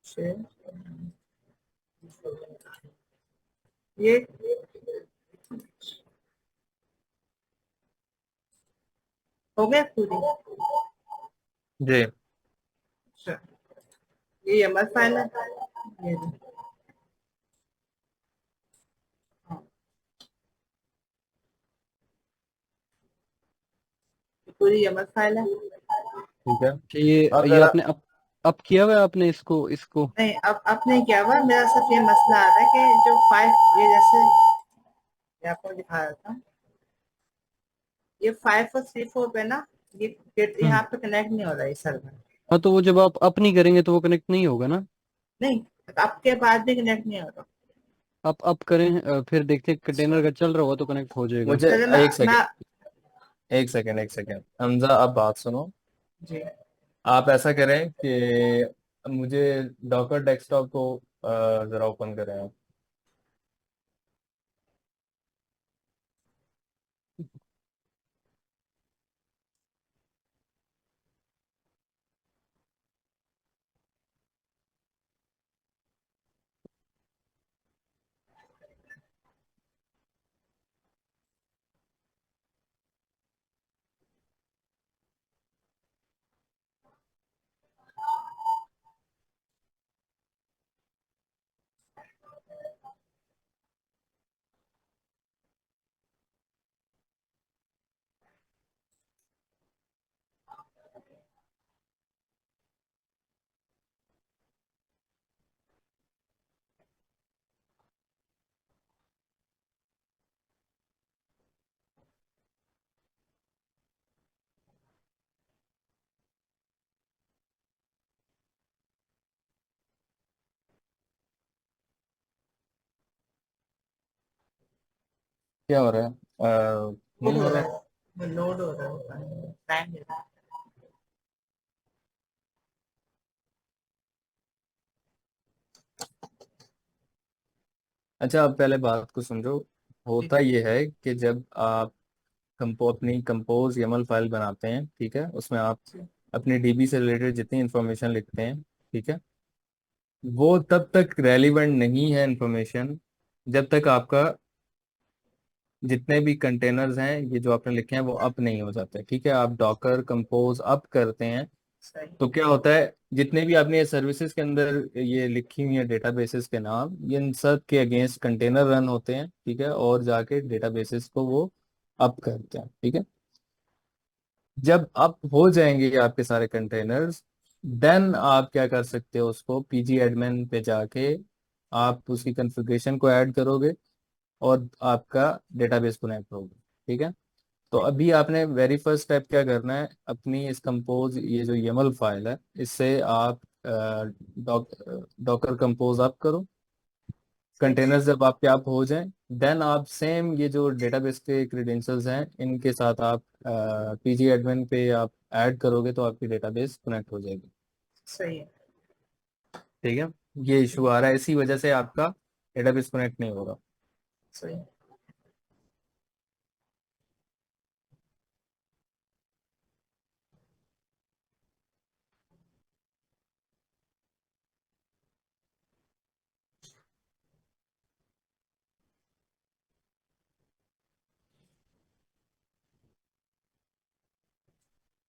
शेयर ये हो गया पूरी। जी अच्छा ये यमल फाइल है। ये पूरी यमल फाइल है। ठीक है। अच्छा, ये अब ये जरा आपने अब किया हुआ है आपने इसको? नहीं अब नहीं क्या हुआ, मेरा सिर्फ ये मसला आ रहा है कि जो फाइव ये जैसे ये आपको दिखा रहा था, ये 5434 पे ना ये हम्म। यहाँ पे कनेक्ट नहीं हो रहा है सर्वर। हाँ, तो वो जब आप अप नहीं करेंगे तो वो कनेक्ट नहीं होगा ना? नहीं अब के बाद भी कनेक्ट नहीं हो रहा। आप अप करें, फिर देखते हैं कंटेनर का चल रहा होगा तो कनेक्ट हो जाएगा। मुझे चलिए मैं एक मैं सेकंड, एक सेकंड हमजा, आप बात सुनो। जी आप ऐसा करें कि मुझे डॉकर डेस्कटॉप को जरा ओपन करें आप। क्या हो रहा है? नहीं लोड हो हो रहा रहा है? है, लोड हो रहा है, टाइम ले रहा है। अच्छा, आप पहले बात को समझो। ठीक होता है। ये है कि जब आप अपनी कंपोज YAML फाइल बनाते हैं, ठीक है, उसमें आप जी अपनी डीबी से रिलेटेड जितनी इंफॉर्मेशन लिखते हैं, ठीक है, वो तब तक रेलिवेंट नहीं है इंफॉर्मेशन जब तक आपका जितने भी कंटेनर्स हैं ये जो आपने लिखे हैं वो अप नहीं हो जाते। ठीक है, आप डॉकर कंपोज अप करते हैं सही। तो क्या होता है, जितने भी आपने ये सर्विसेज के अंदर ये लिखी हुई है डेटाबेसेस के नाम, ये इन सब के अगेंस्ट कंटेनर रन होते हैं, ठीक है, और जाके डेटाबेसेस को वो अप करते हैं। ठीक है, जब अप हो जाएंगे आपके सारे कंटेनर्स, देन आप क्या कर सकते हो, उसको पीजी एडमिन पे जाके आप उसकी कॉन्फ़िगरेशन को ऐड करोगे और आपका डेटाबेस कनेक्ट होगा। ठीक है, तो अभी आपने वेरी फर्स्ट स्टेप क्या करना है, अपनी इस कंपोज ये जो YAML फाइल है इससे आप डॉकर कंपोज आप करो। कंटेनर्स जब आपके आप हो जाएं, देन आप सेम ये जो डेटाबेस के क्रेडेंशियल्स हैं इनके साथ आप पीजी एडमिन पे आप ऐड करोगे तो आपकी डेटाबेस कनेक्ट हो जाएगी। सही है। ठीक है, ये इशू ठीक आ रहा है, इसी वजह से आपका डेटाबेस कनेक्ट नहीं हो रहा। सही है।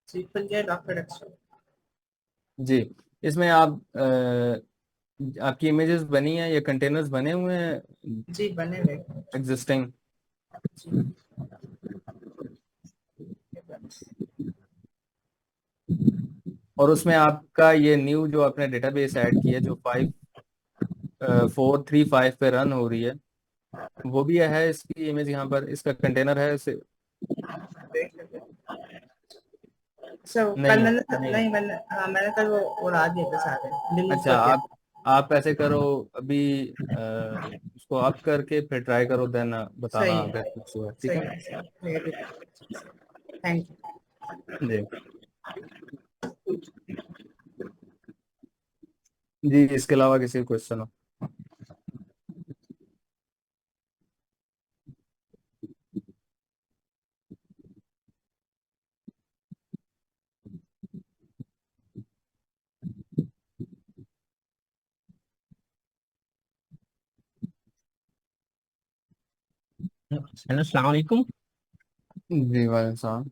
Triple Z doctor extra. जी, इसमें आप आपकी इमेजेस बनी हैं या कंटेनर्स बने हुए हैं जी बने हुए। एग्जिस्टिंग, जी और उसमें आपका ये न्यू जो आपने डेटाबेस ऐड किया जो 5435 पे रन हो रही है, वो भी है इसकी इमेज यहाँ पर, इसका कंटेनर है इसे? देख लेते हैं। सर कल नहीं है, मैंने नहीं है। नहीं मैंने हाँ मैंने कल वो उड़ा दिए थे सारे, रिमूव अच्छा, कर दिया था। आप ऐसे करो, अभी उसको अप करके फिर ट्राई करो, देन बताना सही अगर है। कुछ हुआ। ठीक सही है है। सही है। Thank you. जी। जी, इसके अलावा किसी क्वेश्चन हो? हेलो अस्सलाम वालेकुम। जी वालेकुम सलाम।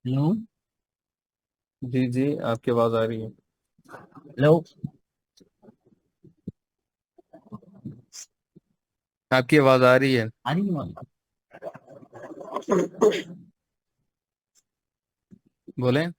हेलो। जी जी, आपकी आवाज़ आ रही है। हेलो। आपकी आवाज़ आ रही है, आ रही है? बोलें।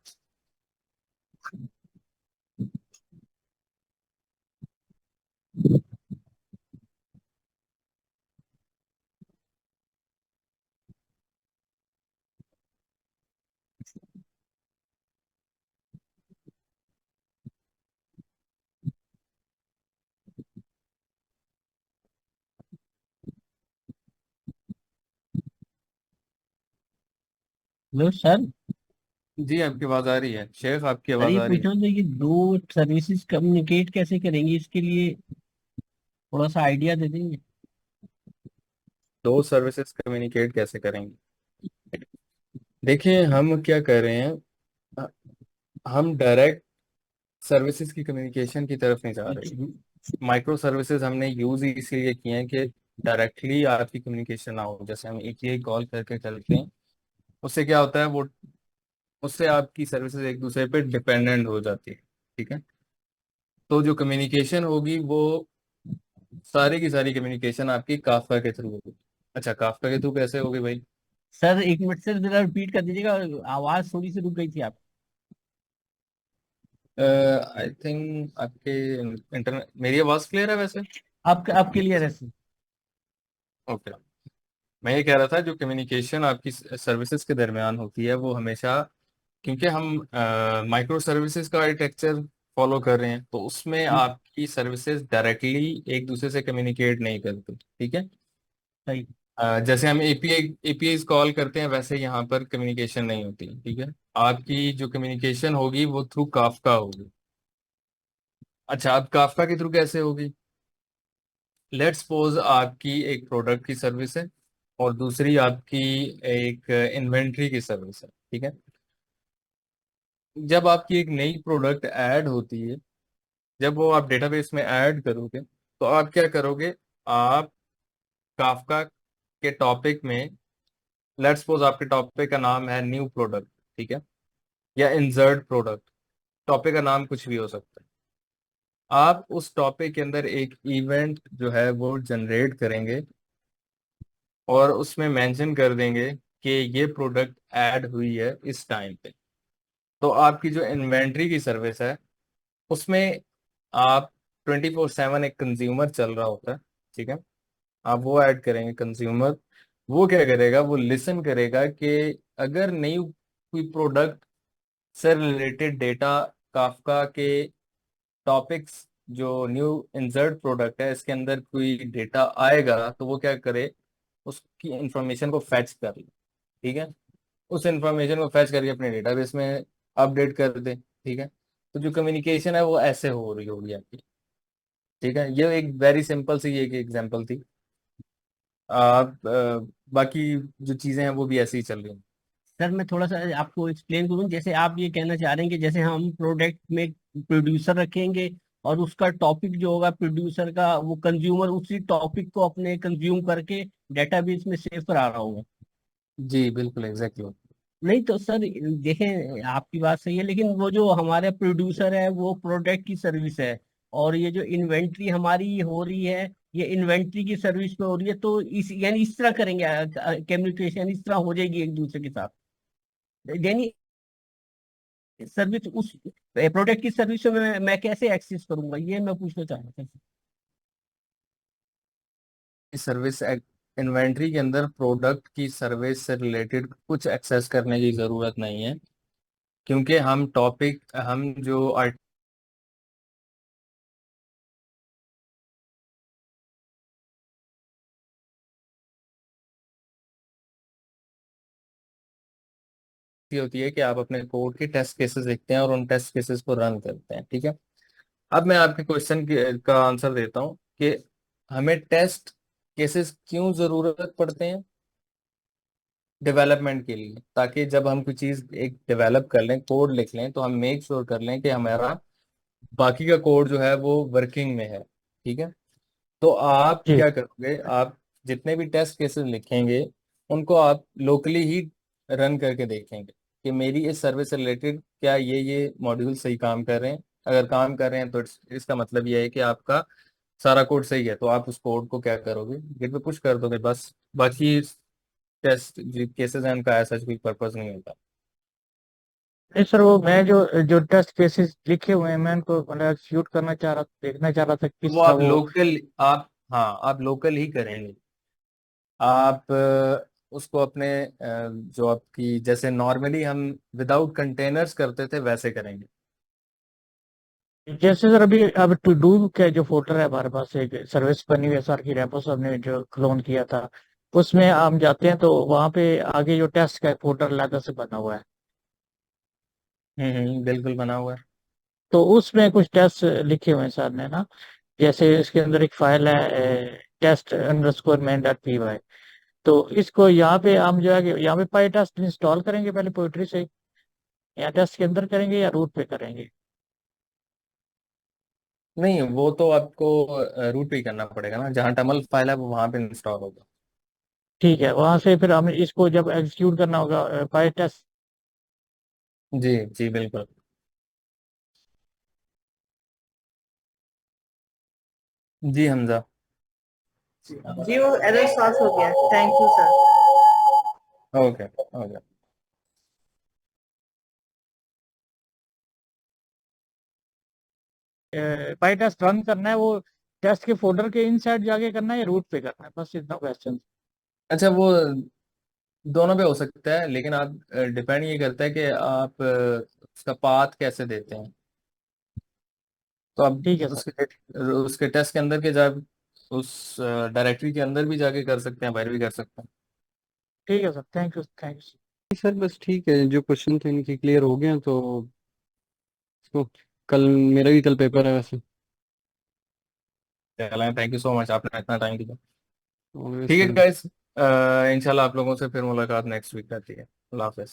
Hello sir. जी आपकी आवाज आ रही है शेख, आपकी सर आवाज ये आ रही पूछ है। रहा हूँ कि दो सर्विसेज कम्युनिकेट कैसे करेंगी, इसके लिए थोड़ा सा आइडिया दे देंगे। दो सर्विसेज कम्युनिकेट कैसे करेंगे? देखिए हम क्या कर रहे हैं, अ, हम डायरेक्ट सर्विसेज की कम्युनिकेशन की तरफ नहीं जा रहे। माइक्रो सर्विसेज हमने यूज ही इसीलिए किए हैं कि डायरेक्टली आपकी कम्युनिकेशन ना हो। जैसे हम एपीआई कॉल करके करते हैं, उससे क्या होता है, वो उससे आपकी सर्विसेज एक दूसरे पे डिपेंडेंट हो जाती है। ठीक है, तो जो कम्युनिकेशन होगी वो सारी की सारी कम्युनिकेशन आपकी काफका के थ्रू होगी। अच्छा, काफका के थ्रू कैसे होगी भाई? सर एक मिनट सर, जरा रिपीट कर दीजिएगा, आवाज थोड़ी सी रुक गई थी आप। आई थिंक आपके इंटरनेट, मेरी आवाज क्लियर है वैसे? आप क्लियर है सर। ओके, मैं ये कह रहा था जो कम्युनिकेशन आपकी सर्विसेज के दरमियान होती है वो हमेशा, क्योंकि हम माइक्रो सर्विसेज का आर्किटेक्चर फॉलो कर रहे हैं, तो उसमें जी, आपकी सर्विसेज डायरेक्टली एक दूसरे से कम्युनिकेट नहीं करती। ठीक है, सही। जैसे हम एपीआई कॉल करते हैं वैसे यहाँ पर कम्युनिकेशन नहीं होती। ठीक है, आपकी जो कम्युनिकेशन होगी वो थ्रू काफका होगी। अच्छा, अब काफका के थ्रू कैसे होगी? लेट्स सपोज आपकी एक प्रोडक्ट की सर्विस है और दूसरी आपकी एक इन्वेंट्री की सर्विस है। ठीक है, जब आपकी एक नई प्रोडक्ट ऐड होती है, जब वो आप डेटाबेस में ऐड करोगे, तो आप क्या करोगे, आप काफका के टॉपिक में, लेट्स सपोज आपके टॉपिक का नाम है न्यू प्रोडक्ट, ठीक है, या इंसर्ट प्रोडक्ट, टॉपिक का नाम कुछ भी हो सकता है। आप उस टॉपिक के अंदर एक इवेंट जो है वो जनरेट करेंगे और उसमें मेंशन कर देंगे कि ये प्रोडक्ट ऐड हुई है इस टाइम पे। तो आपकी जो इन्वेंट्री की सर्विस है उसमें आप 24/7 एक कंज्यूमर चल रहा होता है। ठीक है, आप वो ऐड करेंगे कंज्यूमर। वो क्या करेगा, वो लिसन करेगा कि अगर नई कोई प्रोडक्ट से रिलेटेड डेटा काफका के टॉपिक्स, जो न्यू इंसर्ट प्रोडक्ट है इसके अंदर कोई डेटा आएगा, तो वो क्या करे, उसकी इंफॉर्मेशन को फैच कर ले। ठीक है, उस इंफॉर्मेशन को फैच करके अपने डेटाबेस में अपडेट कर दे। ठीक है, तो जो कम्युनिकेशन है वो ऐसे हो रही होगी आपकी। ठीक है, ये एक वेरी सिंपल सी एक एग्जांपल थी। आप बाकी जो चीजें हैं वो भी ऐसे ही चल रही हैं। सर मैं थोड़ा सा आपको एक्सप्लेन करूँ, जैसे आप ये कहना चाह रहे हैं कि जैसे हम प्रोडक्ट में प्रोड्यूसर रखेंगे और उसका टॉपिक जो होगा प्रोड्यूसर का, वो कंज्यूमर उसी टॉपिक को अपने कंज्यूम करके डेटाबेस में सेव करा रहा होगा। जी बिल्कुल एग्जैक्टली। नहीं तो सर देखें, आपकी बात सही है, लेकिन वो जो हमारे प्रोड्यूसर है वो प्रोडक्ट की सर्विस है, और ये जो इन्वेंट्री हमारी हो रही है ये इन्वेंट्री की सर्विस पे हो रही है, तो इस यानी इस तरह करेंगे, कम्युनिकेशन इस तरह हो जाएगी एक दूसरे के साथ, यानी सर्विस उस प्रोडक्ट की सर्विस में मैं कैसे एक्सेस करूंगा, ये मैं पूछना चाह रहा था। सर्विस इन्वेंट्री के अंदर प्रोडक्ट की सर्विस से रिलेटेड कुछ एक्सेस करने की ज़रूरत नहीं है, क्योंकि हम टॉपिक, हम जो होती है कि आप अपने कोड के टेस्ट केसेस देखते हैं और उन टेस्ट केसेस को रन करते हैं। ठीक है, अब मैं आपके क्वेश्चन का आंसर देता हूँ कि हमें टेस्ट केसेस क्यों ज़रूरत पड़ते हैं डेवलपमेंट के लिए, ताकि जब हम कोई चीज़ एक डेवलप कर लें, कोड लिख लें, तो हम मेक श्योर कर लें कि हमारा बाकी का कोड जो है वो वर्किंग में है। ठीक है, तो आप जी। क्या करोगे, आप जितने भी टेस्ट केसेस लिखेंगे उनको आप लोकली ही रन करके देखेंगे कि मेरी इस सर्विस से रिलेटेड क्या ये मॉड्यूल सही काम कर रहे हैं। अगर काम कर रहे हैं तो इसका मतलब ये है कि आपका सारा कोड सही है। तो आप उस कोड को क्या करोगे, गिट पे पुश कर दोगे बस। बाकी टेस्ट केसेस हैं उनका ऐसा कोई पर्पज नहीं होता। नहीं सर, वो मैं जो जो टेस्ट केसेस लिखे हुए हैं मैं उनको मतलब एक्सिक्यूट करना चाह रहा, देखना चाह रहा था किस वो तरह आप वो। लोकल, आप, हाँ आप लोकल ही करेंगे। आप उसको अपने जो आपकी, जैसे नॉर्मली हम विदाउट कंटेनर्स करते थे वैसे करेंगे। जैसे सर अभी अब टू डू का जो फोल्डर है हमारे पास, एक सर्विस बनी हुई है सर की, रेपो हमने जो क्लोन किया था, उसमें हम जाते हैं तो वहाँ पे आगे जो टेस्ट का फोल्डर अलग से बना हुआ है, बिल्कुल बना हुआ है। तो उसमें कुछ टेस्ट लिखे हुए हैं सर ने ना। जैसे इसके अंदर एक फाइल है test_main.py। तो इसको यहाँ पे हम जो है कि यहाँ पे पाई टेस्ट इंस्टॉल करेंगे पहले पोइट्री से, या टेस्ट के अंदर करेंगे या रूट पे करेंगे? नहीं, वो तो आपको रूट पे ही करना पड़ेगा ना, जहाँ टमल फाइल है वो वहाँ पे इंस्टॉल होगा। ठीक है, वहां से फिर हमें इसको जब एग्जीक्यूट करना होगा पाई टेस्ट। जी जी बिल्कुल। जी हमजा। जी वो एरर सॉल्व हो गया, thank you sir. Okay okay. Pytest run करना है, वो टेस्ट के फोल्डर के इनसाइड जाके करना है या रूट पे करना है, बस इतना क्वेश्चन। अच्छा, वो दोनों पे हो सकता है, लेकिन आप डिपेंड ये करता है कि आप उसका पाथ कैसे देते हैं। तो आप ठीक है सर। उसके टेस्ट के अंदर के जब उस डायरेक्टरी के अंदर भी जाके कर सकते हैं, बाहर भी कर सकते हैं। ठीक है sir, thank you thank you. Sir बस ठीक है, जो क्वेश्चन थे इनके क्लियर हो गए हैं, तो इसको कल, मेरा भी कल पेपर है वैसे। चलें, थैंक यू सो मच, आपने इतना टाइम दिया। और ठीक है सर गाइस, इंशाल्लाह आप लोगों से फिर मुलाकात नेक्स्ट वीक करती है। अल्लाह हाफिज़।